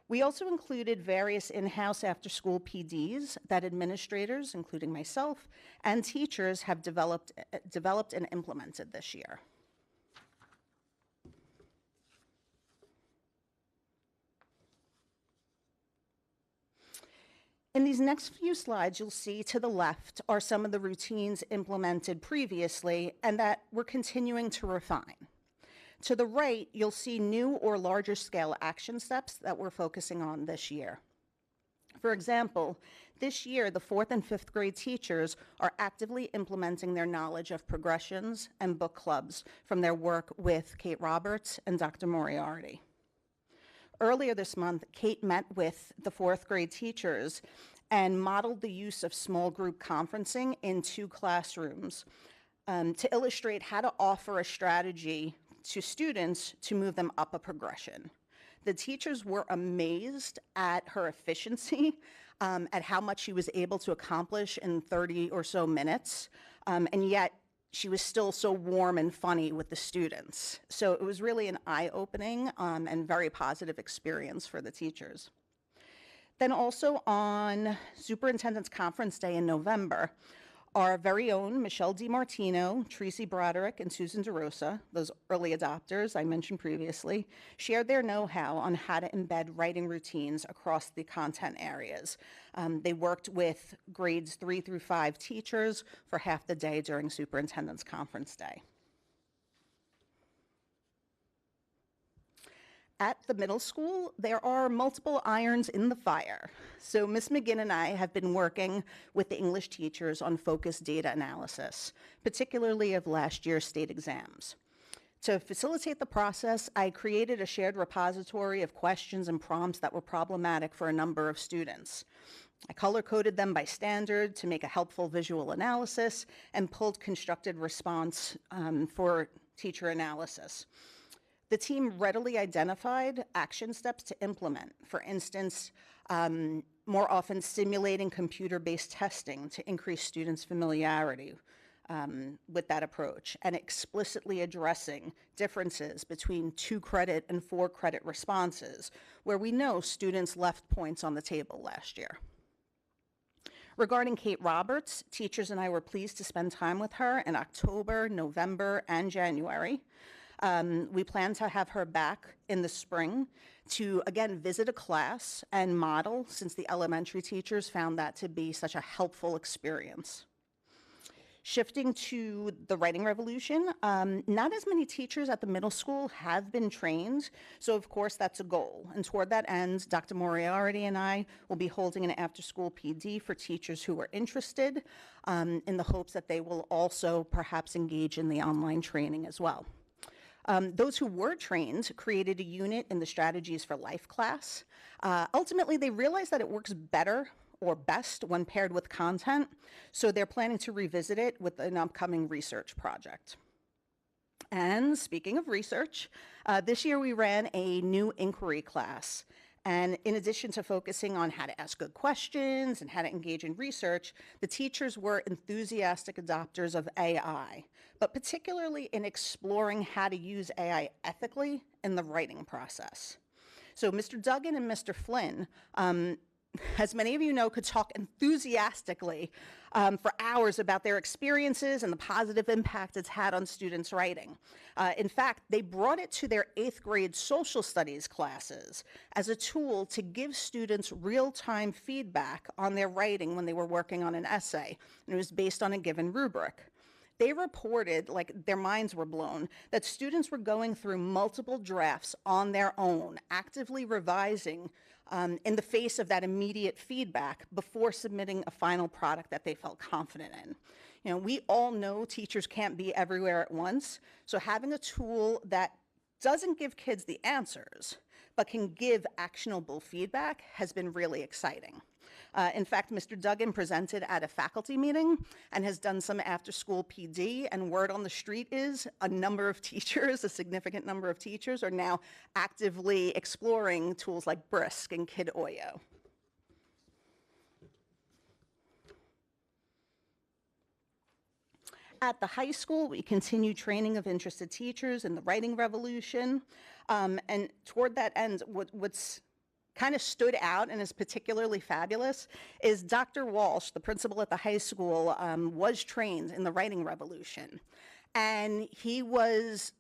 We also included various in-house after-school PDs that administrators, including myself, and teachers have developed and implemented this year. In these next few slides, you'll see to the left are some of the routines implemented previously and that we're continuing to refine. To the right, you'll see new or larger scale action steps that we're focusing on this year. For example, this year, the 4th and 5th grade teachers are actively implementing their knowledge of progressions and book clubs from their work with Kate Roberts and Dr. Moriarty. Earlier this month, Kate met with the 4th grade teachers and modeled the use of small group conferencing in 2 classrooms to illustrate how to offer a strategy to students to move them up a progression. The teachers were amazed at her efficiency, at how much she was able to accomplish in 30 or so minutes, and yet she was still so warm and funny with the students. So it was really an eye-opening and very positive experience for the teachers. Then also on Superintendent's Conference Day in November, our very own Michelle DiMartino, Tracy Broderick, and Susan DeRosa, those early adopters I mentioned previously, shared their know-how on how to embed writing routines across the content areas. They worked with grades 3 through 5 teachers for half the day during Superintendent's Conference Day. At the middle school, there are multiple irons in the fire. So Ms. McGinn and I have been working with the English teachers on focused data analysis, particularly of last year's state exams. To facilitate the process, I created a shared repository of questions and prompts that were problematic for a number of students. I color-coded them by standard to make a helpful visual analysis and pulled constructed response for teacher analysis. The team readily identified action steps to implement. For instance, more often simulating computer-based testing to increase students' familiarity with that approach, and explicitly addressing differences between 2-credit and 4-credit responses, where we know students left points on the table last year. Regarding Kate Roberts, teachers and I were pleased to spend time with her in October, November, and January. We plan to have her back in the spring to, again, visit a class and model, since the elementary teachers found that to be such a helpful experience. Shifting to the writing revolution, not as many teachers at the middle school have been trained, so of course that's a goal. And toward that end, Dr. Moriarty and I will be holding an after-school PD for teachers who are interested, in the hopes that they will also perhaps engage in the online training as well. Those who were trained created a unit in the Strategies for Life class. Ultimately, they realized that it works better or best when paired with content, so they're planning to revisit it with an upcoming research project. And speaking of research, this year we ran a new inquiry class. And in addition to focusing on how to ask good questions and how to engage in research, the teachers were enthusiastic adopters of AI, but particularly in exploring how to use AI ethically in the writing process. So Mr. Duggan and Mr. Flynn, as many of you know, could talk enthusiastically for hours about their experiences and the positive impact it's had on students' writing. In fact, they brought it to their 8th grade social studies classes as a tool to give students real-time feedback on their writing when they were working on an essay, and it was based on a given rubric. They reported, like their minds were blown, that students were going through multiple drafts on their own, actively revising in the face of that immediate feedback before submitting a final product that they felt confident in. You know, we all know teachers can't be everywhere at once, so having a tool that doesn't give kids the answers, but can give actionable feedback has been really exciting. In fact, Mr. Duggan presented at a faculty meeting and has done some after-school PD, and word on the street is a number of teachers, a significant number of teachers, are now actively exploring tools like Brisk and Kid Oyo. At the high school, we continue training of interested teachers in the writing revolution, and toward that end, what's kind of stood out and is particularly fabulous is Dr. Walsh, the principal at the high school, was trained in the writing revolution. And he was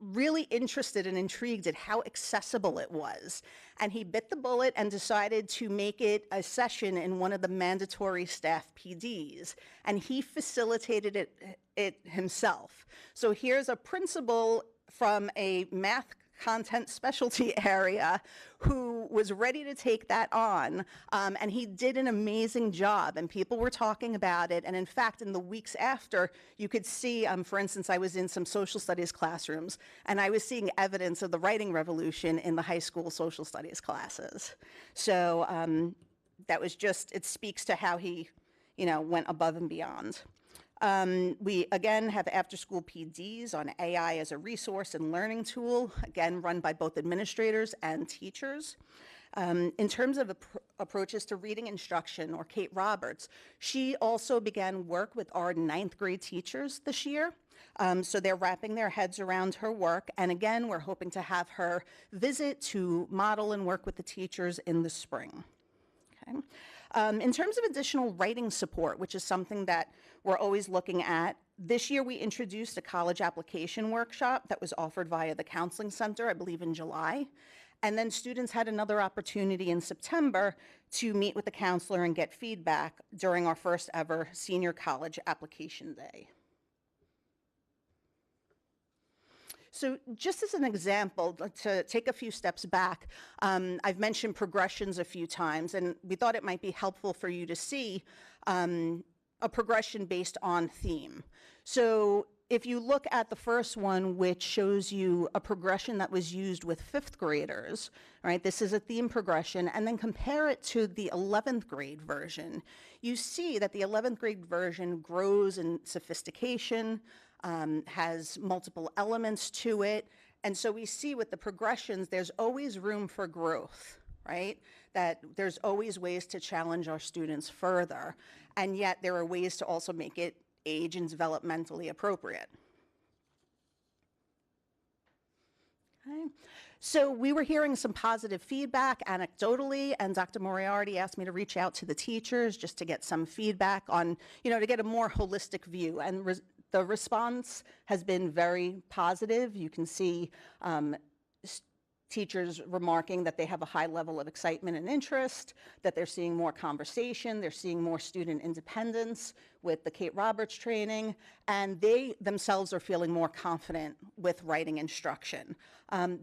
really interested and intrigued at how accessible it was. And he bit the bullet and decided to make it a session in one of the mandatory staff PDs. And he facilitated it himself. So here's a principal from a math content specialty area who was ready to take that on, and he did an amazing job, and people were talking about it. And in fact, in the weeks after, you could see, for instance, I was in some social studies classrooms, and I was seeing evidence of the writing revolution in the high school social studies classes. So that was just, it speaks to how he, went above and beyond. We, again, have after-school PDs on AI as a resource and learning tool, again, run by both administrators and teachers. In terms of approaches to reading instruction, or Kate Roberts, she also began work with our 9th grade teachers this year. So they're wrapping their heads around her work. And again, we're hoping to have her visit to model and work with the teachers in the spring. Okay. In terms of additional writing support, which is something that we're always looking at, this year we introduced a college application workshop that was offered via the Counseling Center, I believe in July. And then students had another opportunity in September to meet with the counselor and get feedback during our first ever senior college application day. So just as an example, to take a few steps back, I've mentioned progressions a few times, and we thought it might be helpful for you to see a progression based on theme. So if you look at the first one, which shows you a progression that was used with 5th graders, right? This is a theme progression, and then compare it to the 11th grade version. You see that the 11th grade version grows in sophistication, has multiple elements to it, and so we see with the progressions, there's always room for growth, right? That there's always ways to challenge our students further, and yet there are ways to also make it age and developmentally appropriate. Okay. So we were hearing some positive feedback anecdotally, and Dr. Moriarty asked me to reach out to the teachers just to get some feedback on, to get a more holistic view. And the response has been very positive. You can see teachers remarking that they have a high level of excitement and interest, that they're seeing more conversation, they're seeing more student independence with the Kate Roberts training, and they themselves are feeling more confident with writing instruction.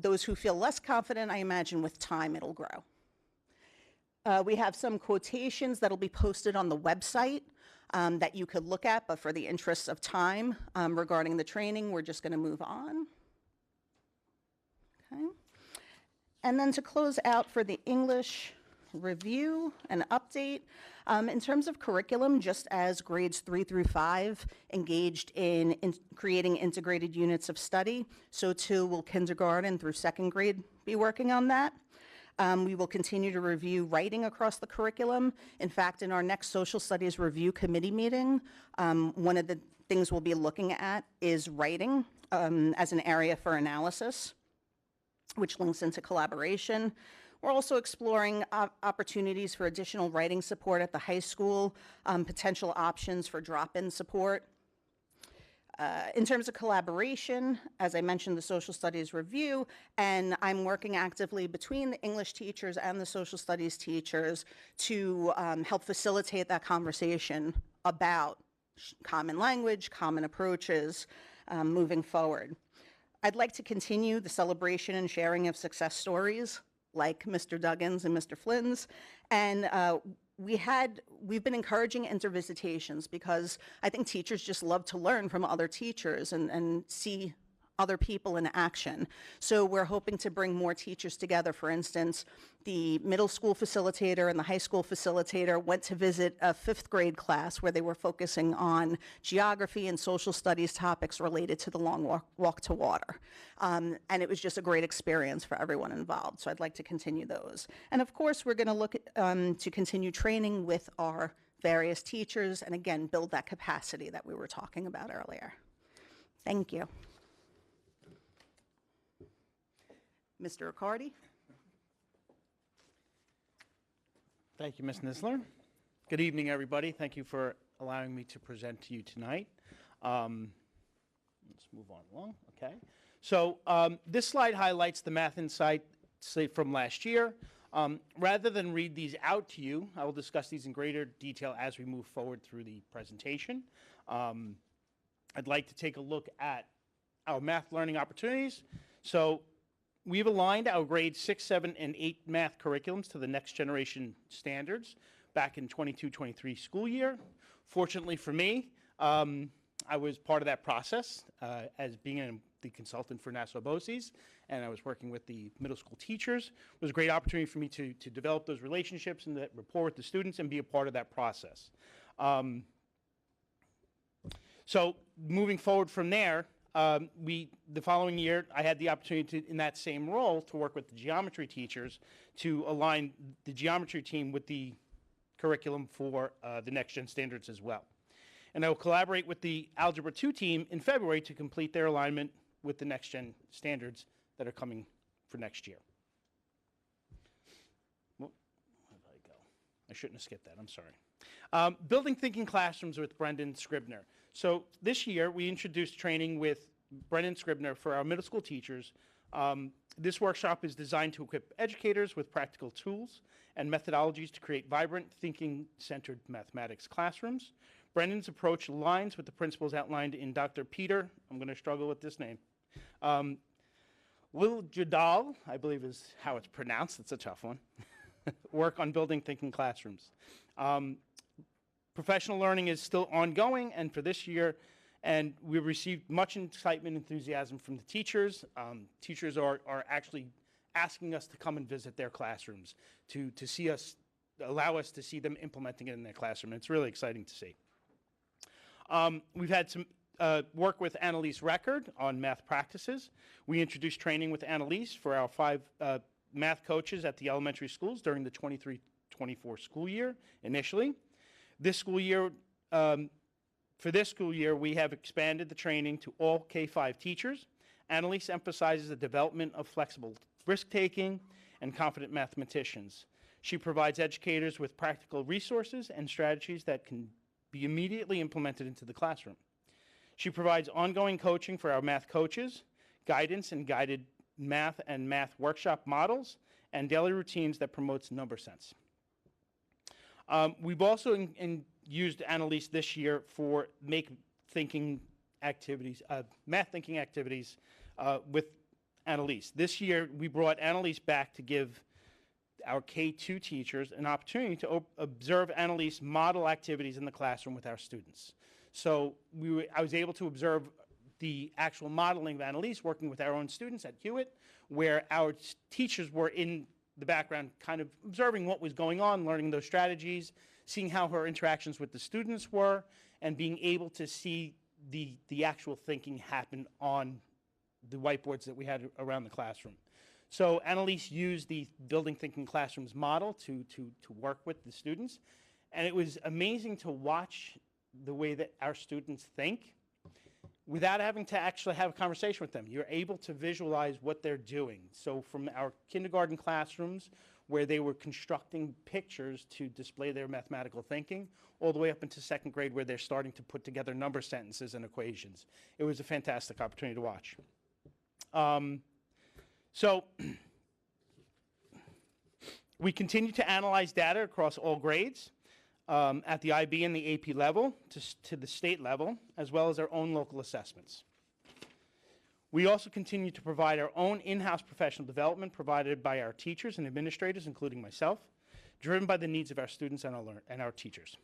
Those who feel less confident, I imagine with time it'll grow. We have some quotations that'll be posted on the website that you could look at, but for the interests of time regarding the training, we're just going to move on. Okay. And then to close out for the English review and update, in terms of curriculum, just as grades 3 through 5 engaged in creating integrated units of study, so too will kindergarten through 2nd grade be working on that. We will continue to review writing across the curriculum. In fact, in our next social studies review committee meeting, one of the things we'll be looking at is writing as an area for analysis, which links into collaboration. We're also exploring opportunities for additional writing support at the high school, potential options for drop-in support. In terms of collaboration, as I mentioned, the social studies review, and I'm working actively between the English teachers and the social studies teachers to help facilitate that conversation about common language, common approaches moving forward. I'd like to continue the celebration and sharing of success stories like Mr. Duggan's and Mr. Flynn's, and we've been encouraging intervisitations because I think teachers just love to learn from other teachers and see other people in action. So we're hoping to bring more teachers together. For instance, the middle school facilitator and the high school facilitator went to visit a 5th grade class where they were focusing on geography and social studies topics related to the long walk to water. And it was just a great experience for everyone involved. So I'd like to continue those. And of course, we're going to look at, to continue training with our various teachers and again, build that capacity that we were talking about earlier. Thank you. Mr. Riccardi. Thank you, Ms. Nisler. Good evening, everybody. Thank you for allowing me to present to you tonight. Let's move on along. Okay. So this slide highlights the Math Insight from last year. Rather than read these out to you, I will discuss these in greater detail as we move forward through the presentation. I'd like to take a look at our math learning opportunities. So we've aligned our grades 6, 7, and 8 math curriculums to the next generation standards back in 22-23 school year. Fortunately for me, I was part of that process as being the consultant for Nassau BOCES, and I was working with the middle school teachers. It was a great opportunity for me to develop those relationships and that rapport with the students and be a part of that process. So moving forward from there, the following year, I had the opportunity to, in that same role, to work with the geometry teachers to align the geometry team with the curriculum for the Next Gen standards as well. And I will collaborate with the Algebra 2 team in February to complete their alignment with the Next Gen standards that are coming for next year. Where did I go? I shouldn't have skipped that, I'm sorry. Building Thinking Classrooms with Brendan Scribner. So this year, we introduced training with Brendan Scribner for our middle school teachers. This workshop is designed to equip educators with practical tools and methodologies to create vibrant, thinking-centered mathematics classrooms. Brendan's approach aligns with the principles outlined in Dr. Peter, I'm going to struggle with this name, Lil Jadal, I believe is how it's pronounced, it's a tough one, work on building thinking classrooms. Professional learning is still ongoing, and for this year, and we received much excitement and enthusiasm from the teachers. Teachers are actually asking us to come and visit their classrooms, to see us, allow us to see them implementing it in their classroom. It's really exciting to see. We've had some work with Annalise Record on math practices. We introduced training with Annalise for our 5 math coaches at the elementary schools during the 23-24 school year initially. This school year, for this school year, we have expanded the training to all K-5 teachers. Annalise emphasizes the development of flexible risk-taking and confident mathematicians. She provides educators with practical resources and strategies that can be immediately implemented into the classroom. She provides ongoing coaching for our math coaches, guidance and guided math and math workshop models, and daily routines that promotes number sense. We've also used Annalise this year for math thinking activities with Annalise. This year, we brought Annalise back to give our K2 teachers an opportunity to observe Annalise model activities in the classroom with our students. So I was able to observe the actual modeling of Annalise working with our own students at Hewitt, where our teachers were in the background kind of observing what was going on, learning those strategies, seeing how her interactions with the students were, and being able to see the actual thinking happen on the whiteboards that we had around the classroom. So Annalise used the Building Thinking Classrooms model to work with the students, and it was amazing to watch the way that our students think without having to actually have a conversation with them. You're able to visualize what they're doing. So from our kindergarten classrooms, where they were constructing pictures to display their mathematical thinking, all the way up into 2nd grade, where they're starting to put together number sentences and equations. It was a fantastic opportunity to watch. So we continue to analyze data across all grades, at the IB and the AP level to the state level, as well as our own local assessments. We also continue to provide our own in-house professional development provided by our teachers and administrators, including myself, driven by the needs of our students and our teachers.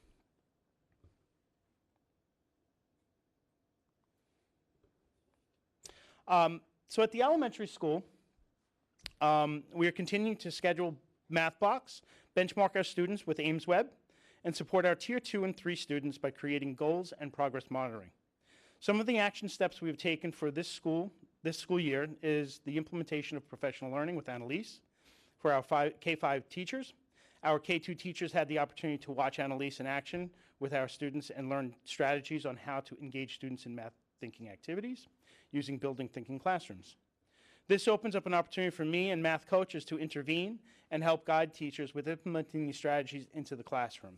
So at the elementary school, we are continuing to schedule math blocks, benchmark our students with AimsWeb, and support our Tier 2 and 3 students by creating goals and progress monitoring. Some of the action steps we have taken for this school year is the implementation of professional learning with Annalise for our K-5 teachers. Our K-2 teachers had the opportunity to watch Annalise in action with our students and learn strategies on how to engage students in math thinking activities using Building Thinking Classrooms. This opens up an opportunity for me and math coaches to intervene and help guide teachers with implementing these strategies into the classroom,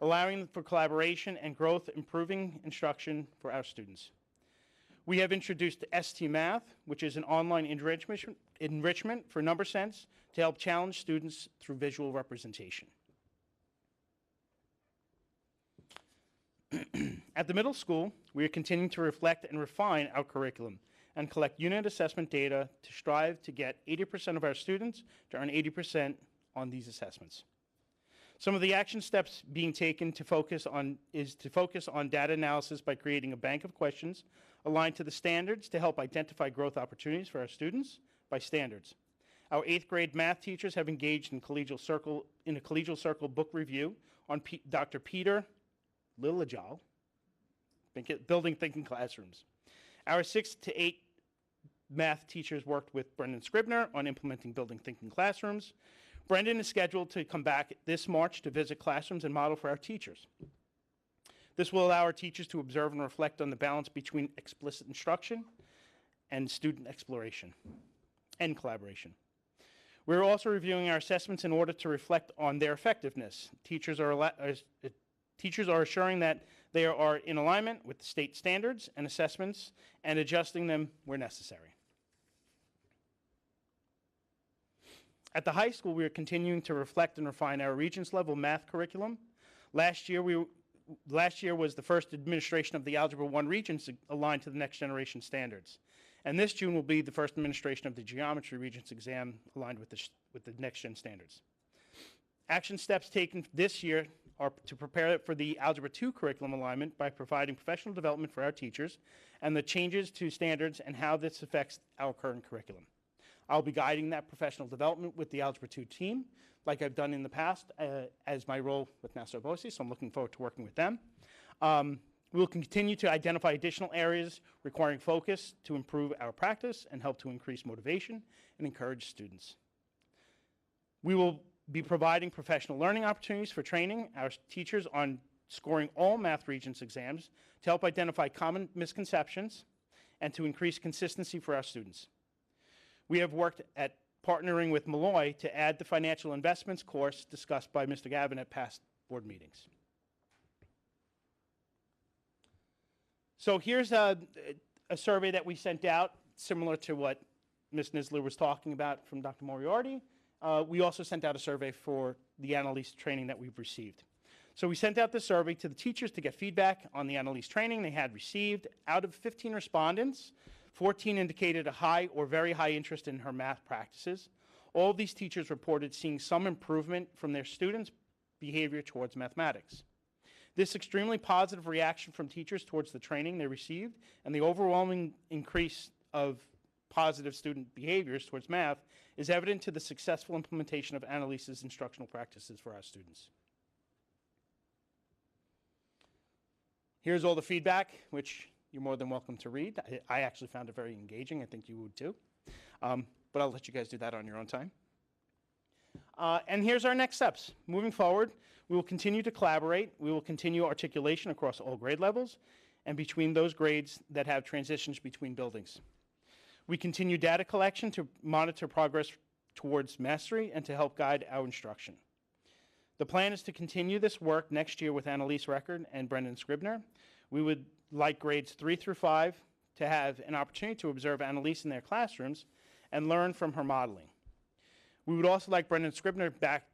allowing for collaboration and growth, improving instruction for our students. We have introduced ST Math, which is an online enrichment for number sense to help challenge students through visual representation. At the middle school, we are continuing to reflect and refine our curriculum and collect unit assessment data to strive to get 80% of our students to earn 80% on these assessments. Some of the action steps being taken to focus on data analysis by creating a bank of questions aligned to the standards to help identify growth opportunities for our students by standards. Our 8th grade math teachers have engaged in a collegial circle book review on Dr. Peter Lillajal, building thinking classrooms. Our 6 to 8 math teachers worked with Brendan Scribner on implementing building thinking classrooms. Brendan is scheduled to come back this March to visit classrooms and model for our teachers. This will allow our teachers to observe and reflect on the balance between explicit instruction and student exploration and collaboration. We're also reviewing our assessments in order to reflect on their effectiveness. Teachers are assuring that they are in alignment with the state standards and assessments and adjusting them where necessary. At the high school, we are continuing to reflect and refine our Regents level math curriculum. Last year was the first administration of the Algebra 1 Regents aligned to the next generation standards. And this June will be the first administration of the Geometry Regents exam aligned with the next gen standards. Action steps taken this year are to prepare for the Algebra 2 curriculum alignment by providing professional development for our teachers and the changes to standards and how this affects our current curriculum. I'll be guiding that professional development with the Algebra 2 team, like I've done in the past as my role with Nassau BOCES, so I'm looking forward to working with them. We will continue to identify additional areas requiring focus to improve our practice and help to increase motivation and encourage students. We will be providing professional learning opportunities for training our teachers on scoring all math Regents exams to help identify common misconceptions and to increase consistency for our students. We have worked at partnering with Malloy to add the financial investments course discussed by Mr. Gavin at past board meetings. So here's a survey that we sent out, similar to what Ms. Nisler was talking about from Dr. Moriarty. We also sent out a survey for the Annalise training that we've received. So we sent out the survey to the teachers to get feedback on the Annalise training they had received. Out of 15 respondents, 14 indicated a high or very high interest in her math practices. All of these teachers reported seeing some improvement from their students' behavior towards mathematics. This extremely positive reaction from teachers towards the training they received and the overwhelming increase of positive student behaviors towards math is evident to the successful implementation of Annalise's instructional practices for our students. Here's all the feedback, which you're more than welcome to read. I actually found it very engaging. I think you would too. But I'll let you guys do that on your own time. And here's our next steps. Moving forward, we will continue to collaborate. We will continue articulation across all grade levels and between those grades that have transitions between buildings. We continue data collection to monitor progress towards mastery and to help guide our instruction. The plan is to continue this work next year with Annalise Record and Brendan Scribner. We would like grades 3 through 5 to have an opportunity to observe Annalise in their classrooms and learn from her modeling. We would also like Brendan Scribner back.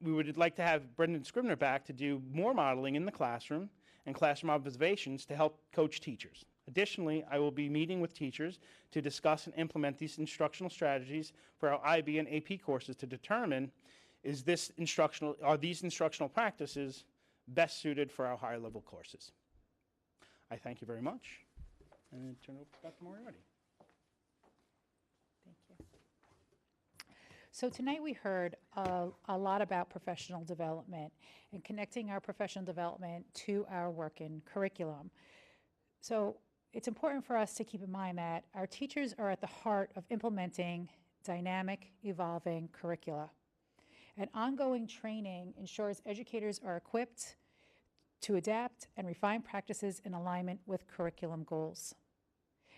We would like to have Brendan Scribner back to do more modeling in the classroom and classroom observations to help coach teachers. Additionally, I will be meeting with teachers to discuss and implement these instructional strategies for our IB and AP courses to determine are these instructional practices best suited for our higher level courses. I thank you very much and turn it over to Dr. Moriarty. Thank you. So tonight we heard a lot about professional development and connecting our professional development to our work in curriculum. So it's important for us to keep in mind that our teachers are at the heart of implementing dynamic, evolving curricula. And ongoing training ensures educators are equipped to adapt and refine practices in alignment with curriculum goals.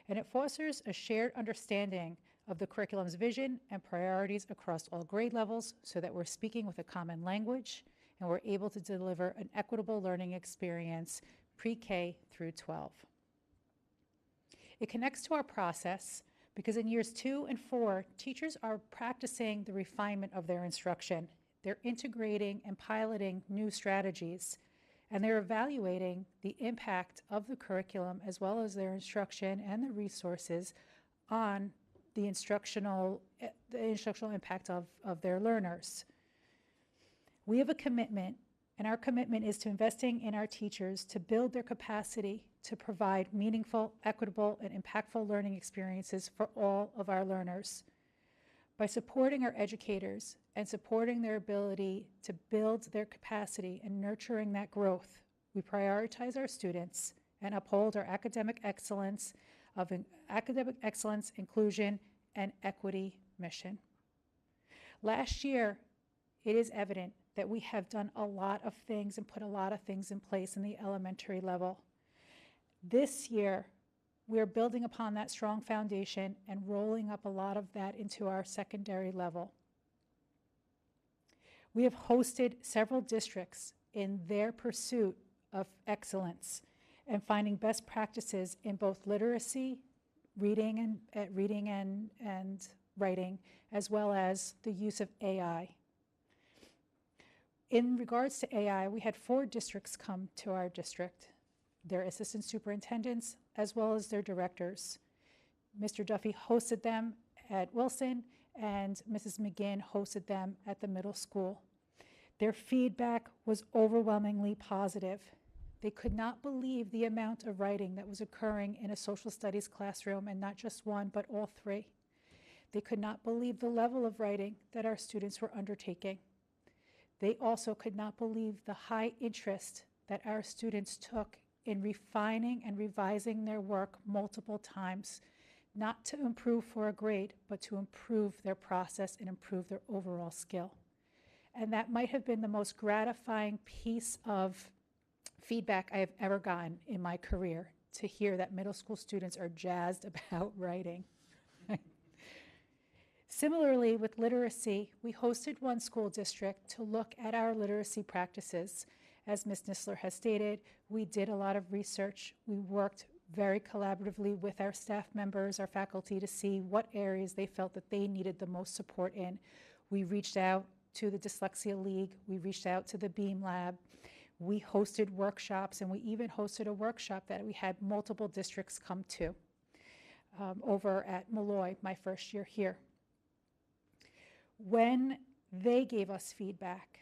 And it fosters a shared understanding of the curriculum's vision and priorities across all grade levels so that we're speaking with a common language and we're able to deliver an equitable learning experience pre-K through 12. It connects to our process because in years 2 and 4, teachers are practicing the refinement of their instruction. They're integrating and piloting new strategies, and they're evaluating the impact of the curriculum as well as their instruction and the resources on the instructional impact of their learners. We have a commitment, and our commitment is to investing in our teachers to build their capacity to provide meaningful, equitable, and impactful learning experiences for all of our learners. By supporting our educators and supporting their ability to build their capacity and nurturing that growth, we prioritize our students and uphold our academic excellence, inclusion, and equity mission. Last year, it is evident that we have done a lot of things and put a lot of things in place in the elementary level. This year, we're building upon that strong foundation and rolling up a lot of that into our secondary level. We have hosted several districts in their pursuit of excellence and finding best practices in both literacy, reading and writing, as well as the use of AI. In regards to AI, we had 4 districts come to our district, their assistant superintendents, as well as their directors. Mr. Duffy hosted them at Wilson, and Mrs. McGinn hosted them at the middle school. Their feedback was overwhelmingly positive. They could not believe the amount of writing that was occurring in a social studies classroom, and not just one, but all 3. They could not believe the level of writing that our students were undertaking. They also could not believe the high interest that our students took in refining and revising their work multiple times, not to improve for a grade, but to improve their process and improve their overall skill. And that might have been the most gratifying piece of feedback I have ever gotten in my career, to hear that middle school students are jazzed about writing. Similarly, with literacy, we hosted one school district to look at our literacy practices. As Ms. Nisler has stated, we did a lot of research. We worked very collaboratively with our staff members, our faculty, to see what areas they felt that they needed the most support in. We reached out to the Dyslexia League. We reached out to the Beam Lab. We hosted workshops, and we even hosted a workshop that we had multiple districts come to over at Malloy, my first year here. When they gave us feedback,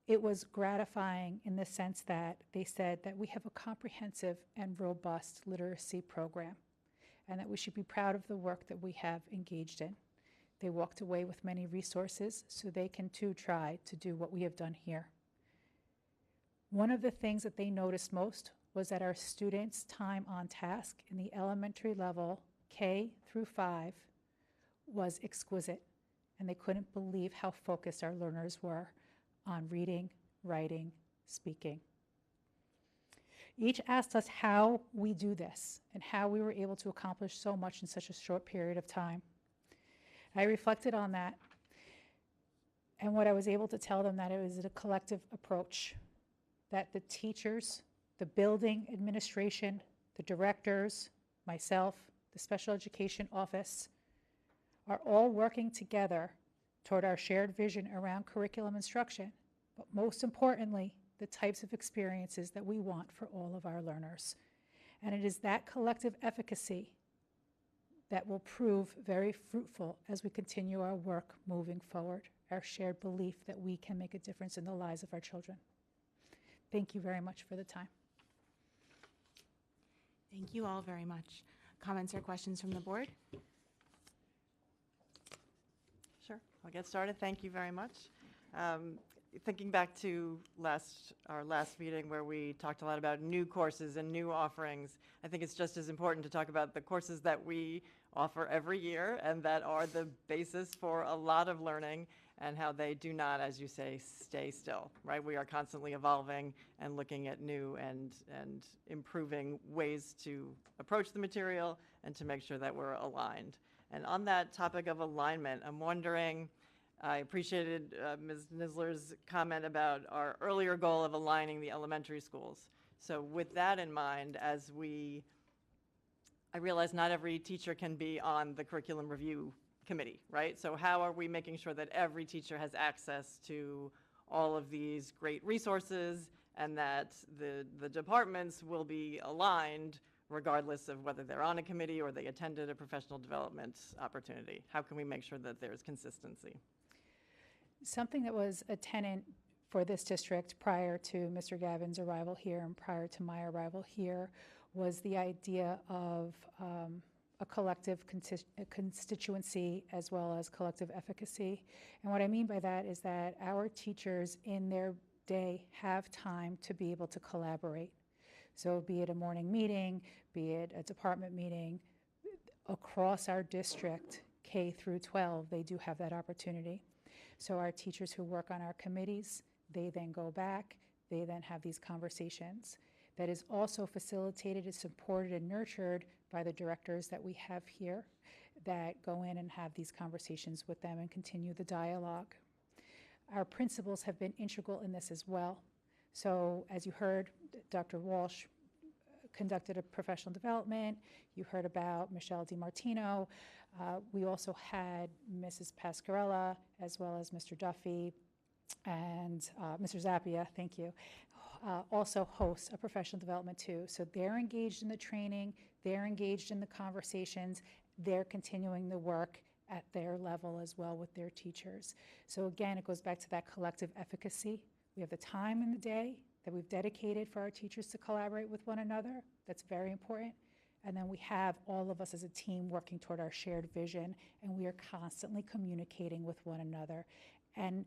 it was gratifying in the sense that they said that we have a comprehensive and robust literacy program, and that we should be proud of the work that we have engaged in. They walked away with many resources so they can too try to do what we have done here. One of the things that they noticed most was that our students' time on task in the elementary level, K through 5, was exquisite, and they couldn't believe how focused our learners were on reading, writing, speaking. Each asked us how we do this and how we were able to accomplish so much in such a short period of time. I reflected on that, and what I was able to tell them that it was a collective approach, that the teachers, the building administration, the directors, myself, the special education office, are all working together toward our shared vision around curriculum instruction, but most importantly, the types of experiences that we want for all of our learners. And it is that collective efficacy that will prove very fruitful as we continue our work moving forward, our shared belief that we can make a difference in the lives of our children. Thank you very much for the time. Thank you all very much. Comments or questions from the board? Sure, I'll get started. Thank you very much. Thinking back to our last meeting where we talked a lot about new courses and new offerings, I think it's just as important to talk about the courses that we offer every year and that are the basis for a lot of learning, and how they do not, as you say, stay still, right? We are constantly evolving and looking at new and improving ways to approach the material and to make sure that we're aligned. And on that topic of alignment, I'm wondering, I appreciated Ms. Nisler's comment about our earlier goal of aligning the elementary schools. So with that in mind, I realize not every teacher can be on the curriculum review committee, right? So how are we making sure that every teacher has access to all of these great resources, and that the departments will be aligned regardless of whether they're on a committee or they attended a professional development opportunity? How can we make sure that there's consistency? Something that was a tenet for this district prior to Mr. Gavin's arrival here and prior to my arrival here was the idea of a collective constituency as well as collective efficacy. And what I mean by that is that our teachers in their day have time to be able to collaborate. So be it a morning meeting, be it a department meeting, across our district, K through 12, they do have that opportunity. So our teachers who work on our committees, they then go back, they then have these conversations. That is also facilitated, is supported and nurtured by the directors that we have here that go in and have these conversations with them and continue the dialogue. Our principals have been integral in this as well. So as you heard, Dr. Walsh conducted a professional development. You heard about Michelle DiMartino. We also had Mrs. Pascarella, as well as Mr. Duffy and Mr. Zappia, thank you, also hosts a professional development too. So they're engaged in the training, they're engaged in the conversations, they're continuing the work at their level as well with their teachers. So again, it goes back to that collective efficacy. We have the time in the day that we've dedicated for our teachers to collaborate with one another. That's very important. And then we have all of us as a team working toward our shared vision, and we are constantly communicating with one another. And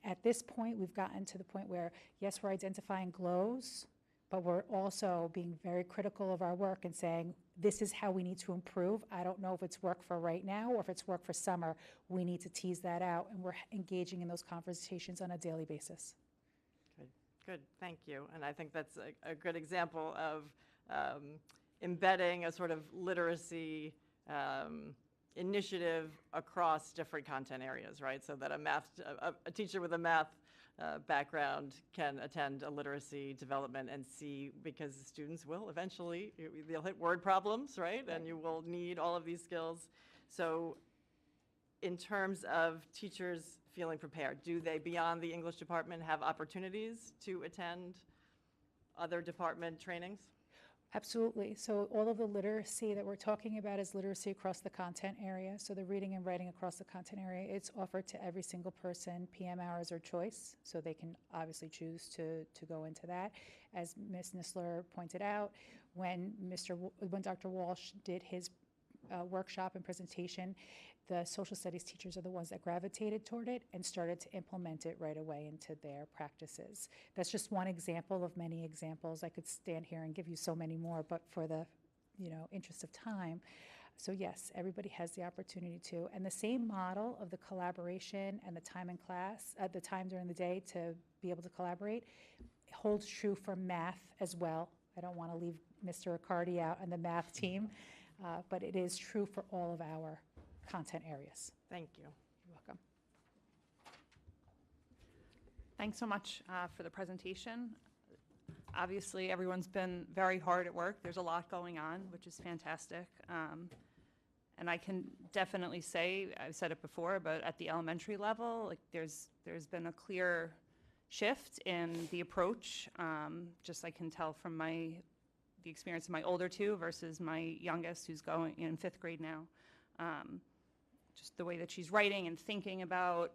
at this point, we've gotten to the point where, yes, we're identifying glows, but we're also being very critical of our work and saying, this is how we need to improve. I don't know if it's work for right now or if it's work for summer. We need to tease that out, and we're engaging in those conversations on a daily basis. Good, thank you. And I think that's a good example of embedding a sort of literacy initiative across different content areas, right? So that a teacher with a math background can attend a literacy development and see, because students will eventually, they'll hit word problems, right? And you will need all of these skills. So in terms of teachers feeling prepared, do they, beyond the English department, have opportunities to attend other department trainings? Absolutely. So all of the literacy that we're talking about is literacy across the content area. So the reading and writing across the content area, it's offered to every single person. PM hours are choice, so they can obviously choose to go into that. As Ms. Nisler pointed out, when Dr. Walsh did his workshop and presentation, the social studies teachers are the ones that gravitated toward it and started to implement it right away into their practices. That's just one example of many examples. I could stand here and give you so many more, but for the interest of time. So yes, everybody has the opportunity to. And the same model of the collaboration and the time in class, the time during the day to be able to collaborate, holds true for math as well. I don't want to leave Mr. Riccardi out and the math team, but it is true for all of our content areas. Thank you. You're welcome. Thanks so much for the presentation. Obviously, everyone's been very hard at work. There's a lot going on, which is fantastic. And I can definitely say, I've said it before, but at the elementary level, like there's been a clear shift in the approach. Just I can tell from the experience of my older two versus my youngest, who's going in 5th grade now. Just the way that she's writing and thinking about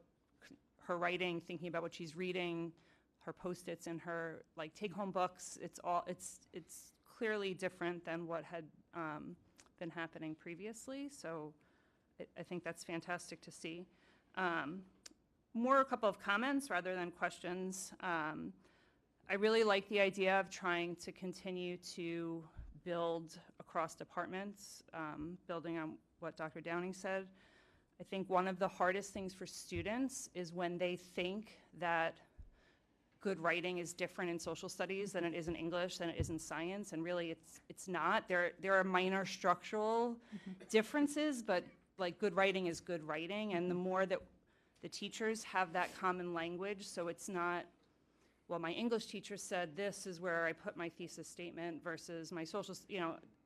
her writing, thinking about what she's reading, her Post-its and her take-home books. It's clearly different than what had been happening previously. So I think that's fantastic to see. More a couple of comments rather than questions. I really like the idea of trying to continue to build across departments, building on what Dr. Downing said. I think one of the hardest things for students is when they think that good writing is different in social studies than it is in English, than it is in science, and really it's not. There are minor structural differences, but good writing is good writing, and the more that the teachers have that common language, so it's not, well, my English teacher said this is where I put my thesis statement versus my social,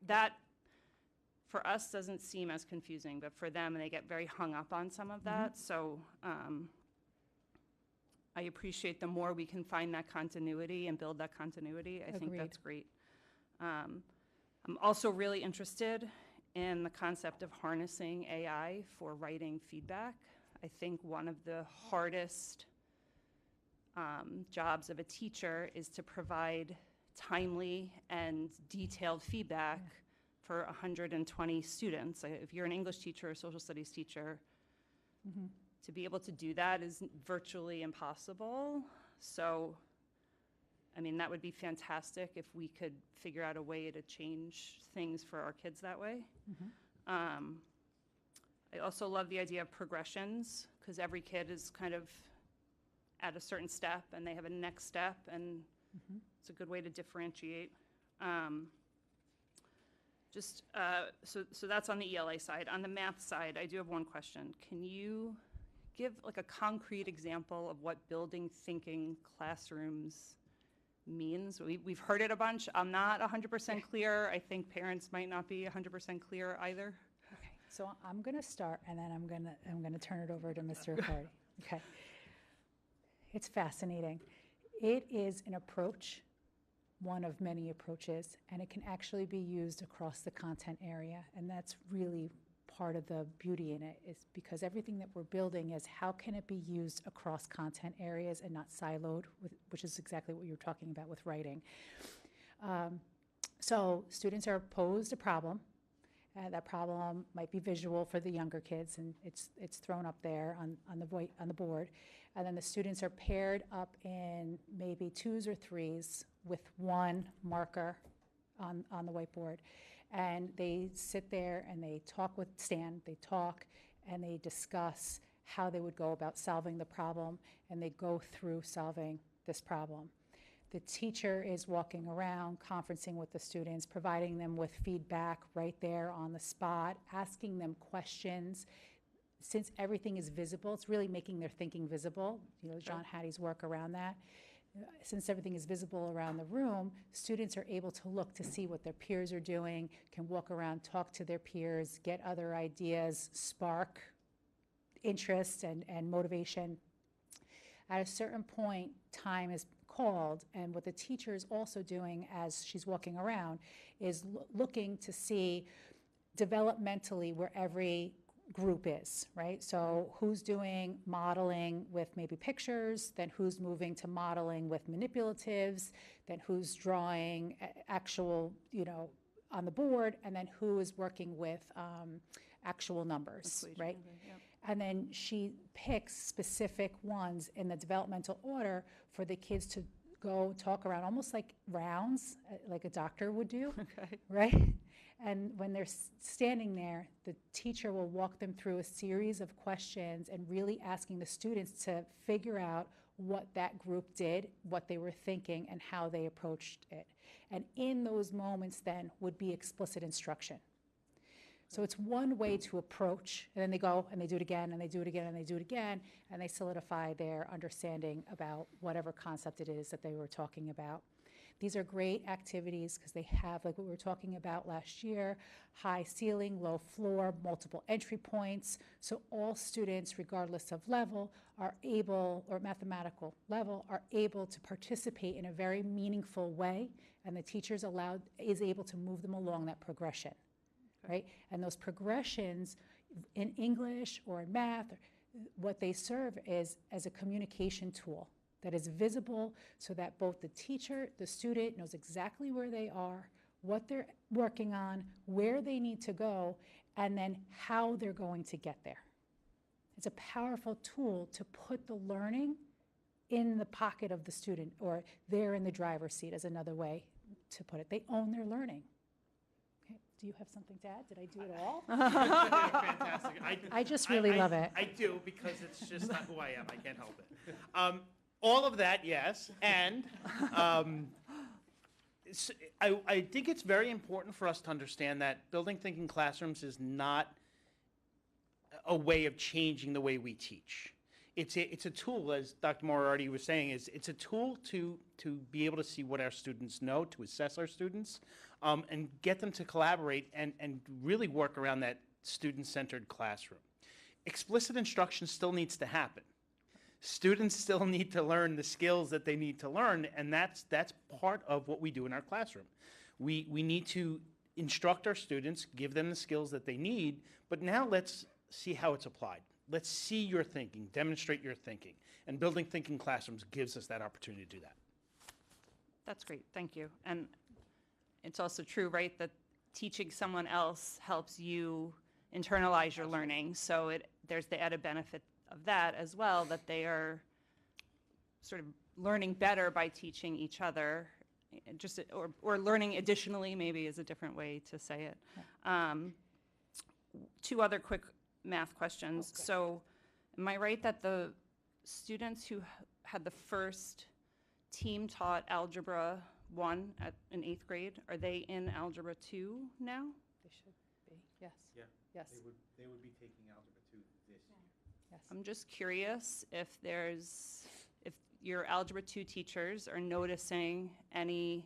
that for us doesn't seem as confusing, but for them, they get very hung up on some of that. So I appreciate the more we can find that continuity and build that continuity. I think that's great. I'm also really interested in the concept of harnessing AI for writing feedback. I think one of the hardest jobs of a teacher is to provide timely and detailed feedback for 120 students. If you're an English teacher or a social studies teacher, to be able to do that is virtually impossible. So I mean, that would be fantastic if we could figure out a way to change things for our kids that way. I also love the idea of progressions, because every kid is kind of at a certain step, and they have a next step, and it's a good way to differentiate. So that's on the ELA side. On the math side, I do have one question. Can you give like a concrete example of what building thinking classrooms means? We've heard it a bunch. I'm not 100% clear. I think parents might not be 100% clear either. Okay, so I'm going to start, and then I'm going to turn it over to Mr. Riccardi. Okay. It's fascinating. It is an approach, one of many approaches, and it can actually be used across the content area, and that's really part of the beauty in it, is because everything that we're building is how can it be used across content areas and not siloed, which is exactly what you were talking about with writing. So students are posed a problem. That problem might be visual for the younger kids, and it's thrown up there on the board. And then the students are paired up in maybe 2s or 3s with one marker on the whiteboard. And they sit there and they talk with Stan, they talk and they discuss how they would go about solving the problem, and they go through solving this problem. The teacher is walking around, conferencing with the students, providing them with feedback right there on the spot, asking them questions. Since everything is visible, it's really making their thinking visible. You know, John Hattie's work around that. Since everything is visible around the room, students are able to look to see what their peers are doing, can walk around, talk to their peers, get other ideas, spark interest and motivation. At a certain point, time is called, and what the teacher is also doing as she's walking around is looking to see developmentally where every group is, right? So who's doing modeling with maybe pictures, then who's moving to modeling with manipulatives, then who's drawing actual, on the board, and then who is working with actual numbers, right? Yep. And then she picks specific ones in the developmental order for the kids to go talk around, almost like rounds, like a doctor would do, right? And when they're standing there, the teacher will walk them through a series of questions and really asking the students to figure out what that group did, what they were thinking, and how they approached it. And in those moments then would be explicit instruction. So it's one way to approach, and then they go and they do it again, and they do it again, and they do it again, and they solidify their understanding about whatever concept it is that they were talking about. These are great activities because they have, like what we were talking about last year, high ceiling, low floor, multiple entry points. So all students, regardless of level, are able, or mathematical level, are able to participate in a very meaningful way, and the teacher is able to move them along that progression, right? And those progressions in English or in math, what they serve is as a communication tool that is visible so that both the teacher, the student knows exactly where they are, what they're working on, where they need to go, and then how they're going to get there. It's a powerful tool to put the learning in the pocket of the student, or they're in the driver's seat, is another way to put it. They own their learning. Okay. Do you have something to add? Did I do it all? Fantastic. I just really love it. I do, because it's just not who I am. I can't help it. All of that, yes, and I think it's very important for us to understand that building thinking classrooms is not a way of changing the way we teach. It's a tool, as Dr. Moriarty was saying, it's a tool to be able to see what our students know, to assess our students, and get them to collaborate and really work around that student-centered classroom. Explicit instruction still needs to happen. Students still need to learn the skills that they need to learn, and that's part of what we do in our classroom. We need to instruct our students, give them the skills that they need, but now let's see how it's applied. Let's see your thinking, demonstrate your thinking, and building thinking classrooms gives us that opportunity to do that. That's great, thank you. And it's also true, right, that teaching someone else helps you internalize your learning, so there's the added benefit of that as well, that they are sort of learning better by teaching each other, just, or learning additionally maybe is a different way to say it. Two other quick math questions. So am I right that the students who had the first team taught Algebra 1 in 8th grade, are they in Algebra 2 now? They should be, yes. Yeah. Yes, They would be taking Algebra 2 this year. yes. I'm just curious if your Algebra 2 teachers are noticing any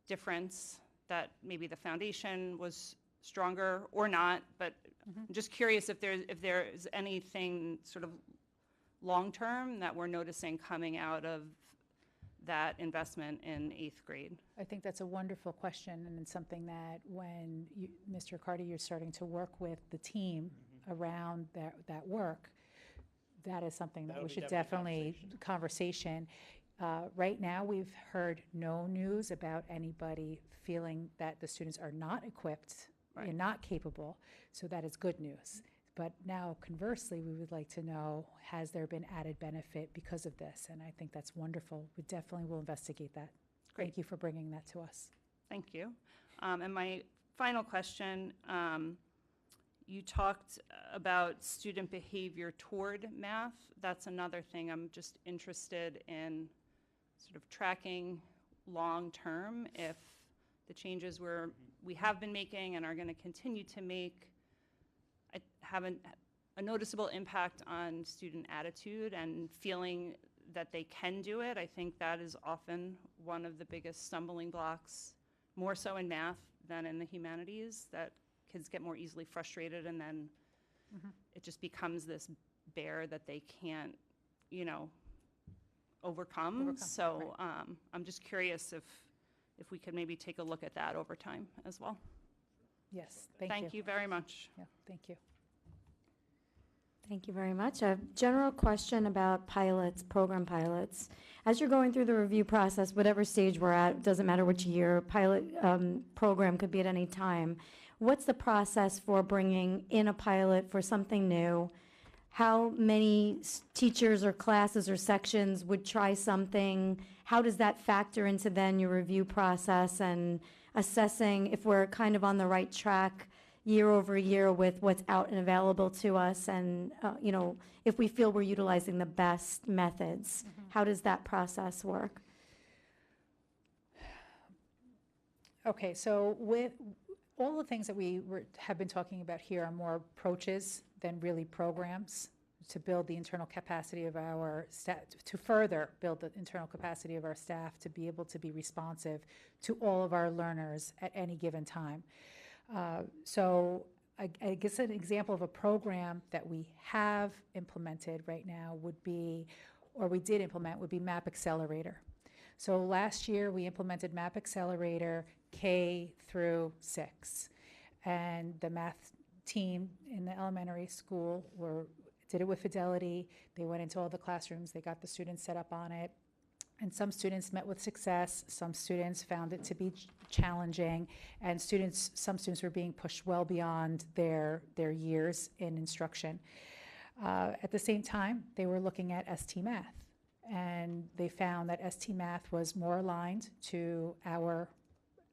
difference, that maybe the foundation was stronger or not, but I'm just curious if there's anything sort of long-term that we're noticing coming out of that investment in 8th grade. I think that's a wonderful question, and it's something that when you, Mr. Carty, you're starting to work with the team around that work, that is something that That we would be should definitely definitely, conversation. Right now, we've heard no news about anybody feeling that the students are not equipped Right. and not capable, so that is good news. But now, conversely, we would like to know, has there been added benefit because of this? And I think that's wonderful. We definitely will investigate that. Great. Thank you for bringing that to us. Thank you. And my final question, you talked about student behavior toward math. That's another thing I'm just interested in sort of tracking long-term, if the changes we have been making and are going to continue to make have a noticeable impact on student attitude and feeling that they can do it. I think that is often one of the biggest stumbling blocks, more so in math than in the humanities, that kids get more easily frustrated, and then it just becomes this bear that they can't, overcome. So I'm just curious if we could maybe take a look at that over time as well. Yes, thank you. Thank you very much. Yeah, thank you. Thank you very much. A general question about pilots, program pilots. As you're going through the review process, whatever stage we're at, doesn't matter which year, pilot program could be at any time. What's the process for bringing in a pilot for something new? How many teachers or classes or sections would try something? How does that factor into then your review process and assessing if we're kind of on the right track year over year with what's out and available to us, and if we feel we're utilizing the best methods? How does that process work? Okay, so with all the things that we have been talking about here are more approaches than really programs to build the internal capacity of our staff, to further build the internal capacity of our staff to be able to be responsive to all of our learners at any given time. So I guess an example of a program that we have implemented right now would be, or we did implement, would be Map Accelerator. So last year we implemented Map Accelerator K through 6. And the math team in the elementary school did it with fidelity. They went into all the classrooms, they got the students set up on it. And some students met with success, some students found it to be challenging, and some students were being pushed well beyond their years in instruction. At the same time, they were looking at ST Math, and they found that ST Math was more aligned to our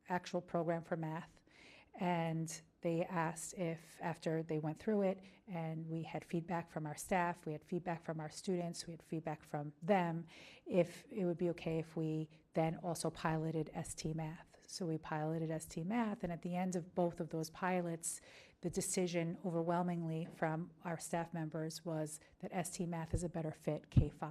actual program for math. And they asked if, after they went through it, and we had feedback from our staff, we had feedback from our students, we had feedback from them, if it would be okay if we then also piloted ST Math. So we piloted ST Math, and at the end of both of those pilots, the decision overwhelmingly from our staff members was that ST Math is a better fit K-5.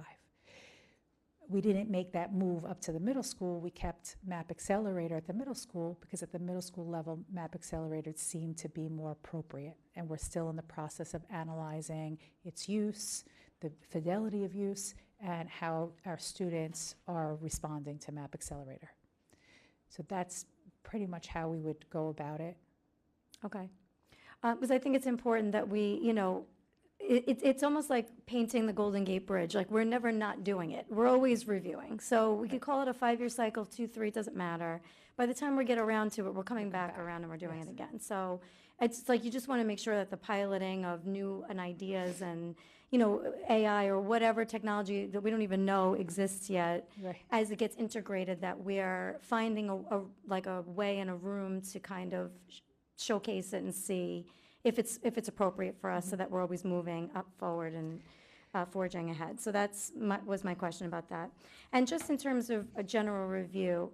We didn't make that move up to the middle school. We kept Map Accelerator at the middle school because at the middle school level, Map Accelerator seemed to be more appropriate. And we're still in the process of analyzing its use, the fidelity of use, and how our students are responding to Map Accelerator. So that's pretty much how we would go about it. Okay. Because I think it's important that we, it's almost like painting the Golden Gate Bridge. Like, we're never not doing it. We're always reviewing. So we could call it a 5-year cycle, 2, 3, it doesn't matter. By the time we get around to it, we're coming back around and we're doing it again. So it's like you just want to make sure that the piloting of new ideas and, AI or whatever technology that we don't even know exists yet, Right. as it gets integrated, that we're finding like a way in a room to kind of showcase it and see if it's appropriate for us, so that we're always moving up forward and forging ahead. So was my question about that. And just in terms of a general review,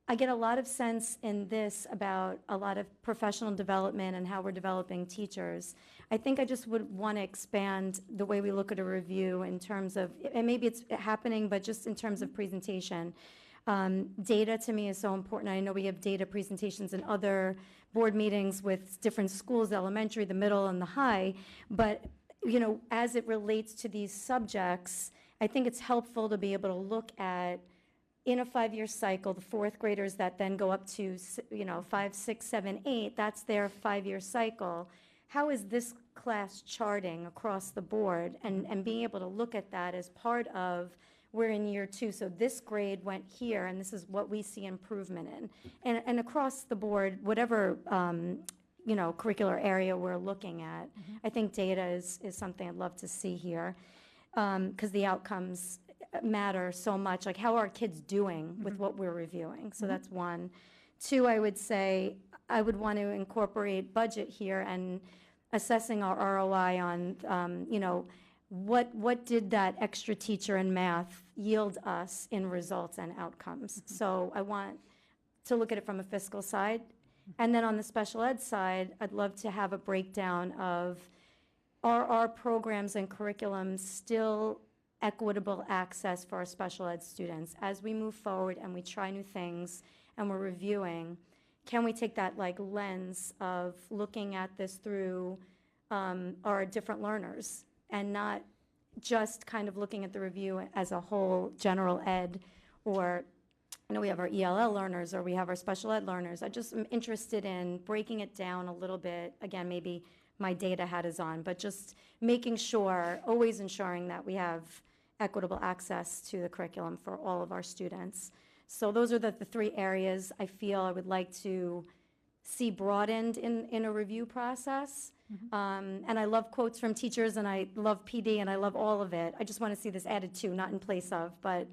I get a lot of sense in this about a lot of professional development and how we're developing teachers. I think I just would want to expand the way we look at a review in terms of, and maybe it's happening, but just in terms of presentation. Data to me is so important. I know we have data presentations in other board meetings with different schools, the elementary, the middle, and the high, but as it relates to these subjects, I think it's helpful to be able to look at, in a 5-year cycle, the fourth graders that then go up to 5, 6, 7, 8, that's their 5-year cycle. How is this class charting across the board, and being able to look at that as part of, we're in year 2, so this grade went here, and this is what we see improvement in. And across the board, whatever curricular area we're looking at, I think data is something I'd love to see here, because the outcomes matter so much. Like, how are kids doing with what we're reviewing? So that's one. 2, I would say I would want to incorporate budget here and assessing our ROI on, what did that extra teacher in math yield us in results and outcomes? So I want to look at it from a fiscal side. And then on the special ed side, I'd love to have a breakdown of, are our programs and curriculums still equitable access for our special ed students? As we move forward and we try new things and we're reviewing, can we take that lens of looking at this through our different learners, and not just kind of looking at the review as a whole general ed, or we have our ELL learners or we have our special ed learners. I just am interested in breaking it down a little bit. Again, maybe my data hat is on, but just making sure, always ensuring that we have equitable access to the curriculum for all of our students. So those are the 3 areas I feel I would like to see broadened in a review process. And I love quotes from teachers, and I love PD, and I love all of it. I just want to see this added to, not in place of, but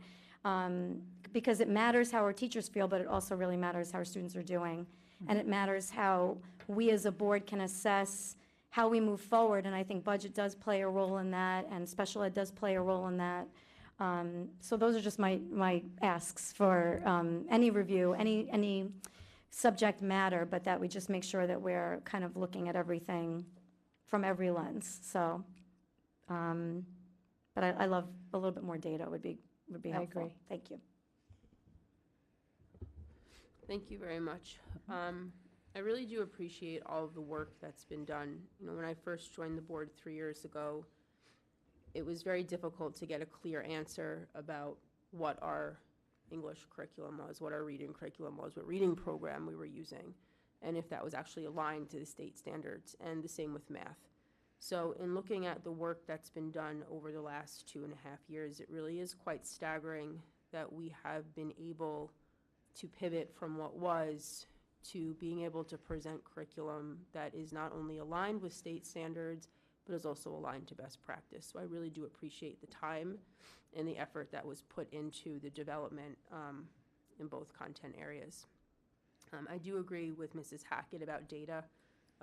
because it matters how our teachers feel, but it also really matters how our students are doing. And it matters how we as a board can assess how we move forward, and I think budget does play a role in that, and special ed does play a role in that. So those are just my asks for any review, any subject matter, but that we just make sure that we're kind of looking at everything from every lens. So, but I love a little bit more data would be helpful. agree. Thank you. Thank you very much. I really do appreciate all of the work that's been done. When I first joined the board 3 years ago, it was very difficult to get a clear answer about what our English curriculum was, what our reading curriculum was, what reading program we were using, and if that was actually aligned to the state standards, and the same with math. So in looking at the work that's been done over the last 2.5 years, it really is quite staggering that we have been able to pivot from what was to being able to present curriculum that is not only aligned with state standards, but is also aligned to best practice. So I really do appreciate the time and the effort that was put into the development in both content areas. I do agree with Mrs. Hackett about data.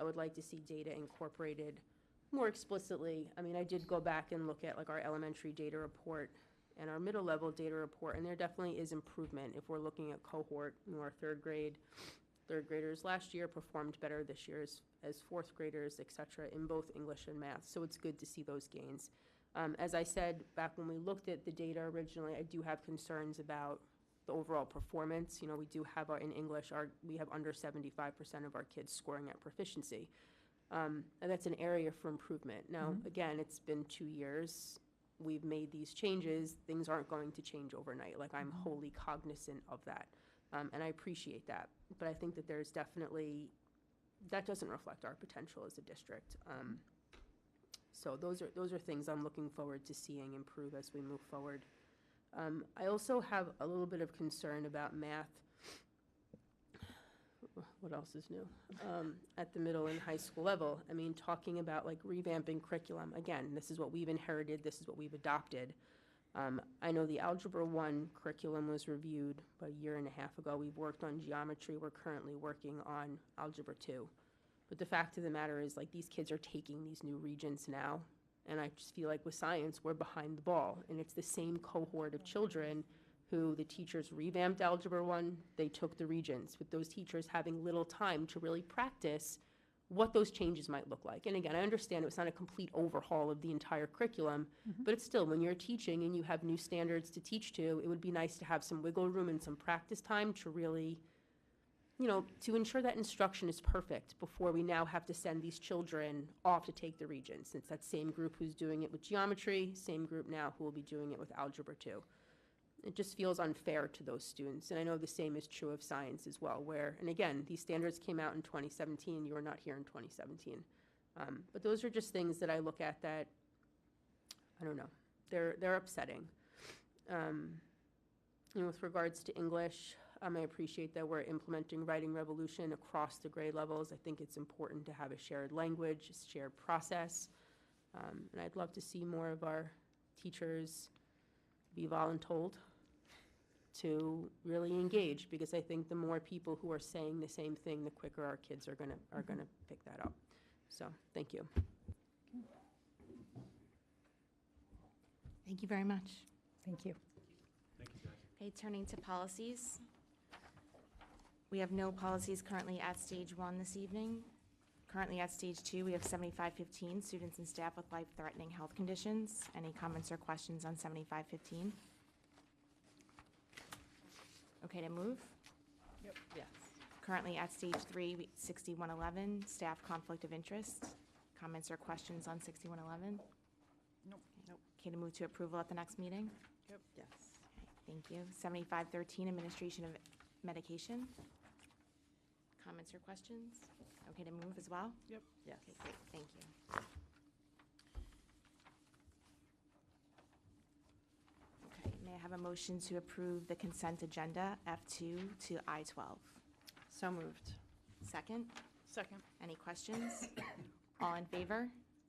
I would like to see data incorporated more explicitly. I mean, I did go back and look at our elementary data report and our middle level data report, and there definitely is improvement if we're looking at cohort. Our third graders last year performed better this year as fourth graders, et cetera, in both English and math. So it's good to see those gains. As I said back when we looked at the data originally, I do have concerns about the overall performance. We do have in English, we have under 75% of our kids scoring at proficiency. And that's an area for improvement. Now, again, it's been 2 years. We've made these changes. Things aren't going to change overnight. I'm wholly cognizant of that. And I appreciate that. But I think that there's definitely, that doesn't reflect our potential as a district. So those are things I'm looking forward to seeing improve as we move forward. I also have a little bit of concern about math what else is new? At the middle and high school level, I mean, talking about like revamping curriculum, again, this is what we've inherited, this is what we've adopted. I know the Algebra 1 curriculum was reviewed about a year and a half ago. We've worked on geometry. We're currently working on Algebra 2. But the fact of the matter is, like, these kids are taking these new regents now, and I just feel like with science, we're behind the ball. And it's the same cohort of children who the teachers revamped Algebra 1, they took the regents, with those teachers having little time to really practice what those changes might look like. And again, I understand it's not a complete overhaul of the entire curriculum, but it's still, when you're teaching and you have new standards to teach to, it would be nice to have some wiggle room and some practice time to really, you know, to ensure that instruction is perfect before we now have to send these children off to take the regents. It's that same group who's doing it with geometry, same group now who will be doing it with Algebra 2. It just feels unfair to those students. And I know the same is true of science as well, where, and again, these standards came out in 2017. You were not here in 2017. But those are just things that I look at that, I don't know, they're upsetting. You know, with regards to English, I appreciate that we're implementing Writing Revolution across the grade levels. I think it's important to have a shared language, a shared process. And I'd love to see more of our teachers be voluntold to really engage, because I think the more people who are saying the same thing, the quicker our kids are gonna pick that up. So, thank you. Thank you very much. Thank you. Okay, turning to policies. We have no policies currently at stage 1 this evening. Currently at stage 2, we have 7515, students and staff with life-threatening health conditions. Any comments or questions on 7515? Okay to move? Yes. Currently at stage 3, 6111, staff conflict of interest. Comments or questions on 6111? Nope. Okay to move to approval at the next meeting? Yes. Okay, thank you. 7513, administration of medication. Comments or questions? Okay to move as well? Yes. Okay, great, thank you. Okay, may I have a motion to approve the consent agenda F2 to I12? So moved. Second? Second. Any questions? All in favor?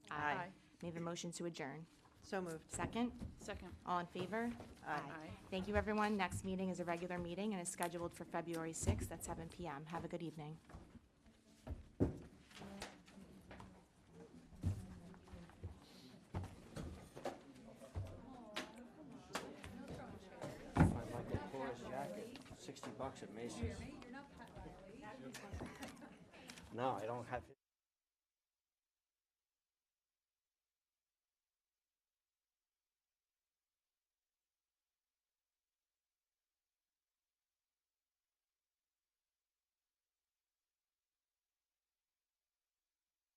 Aye. May I have a motion to adjourn? So moved. Second? Second. All in favor? Aye. Thank you, everyone. Next meeting is a regular meeting and is scheduled for February 6th at 7 PM. Have a good evening. My Michael Kors jacket, $60 at Macy's. No, I don't have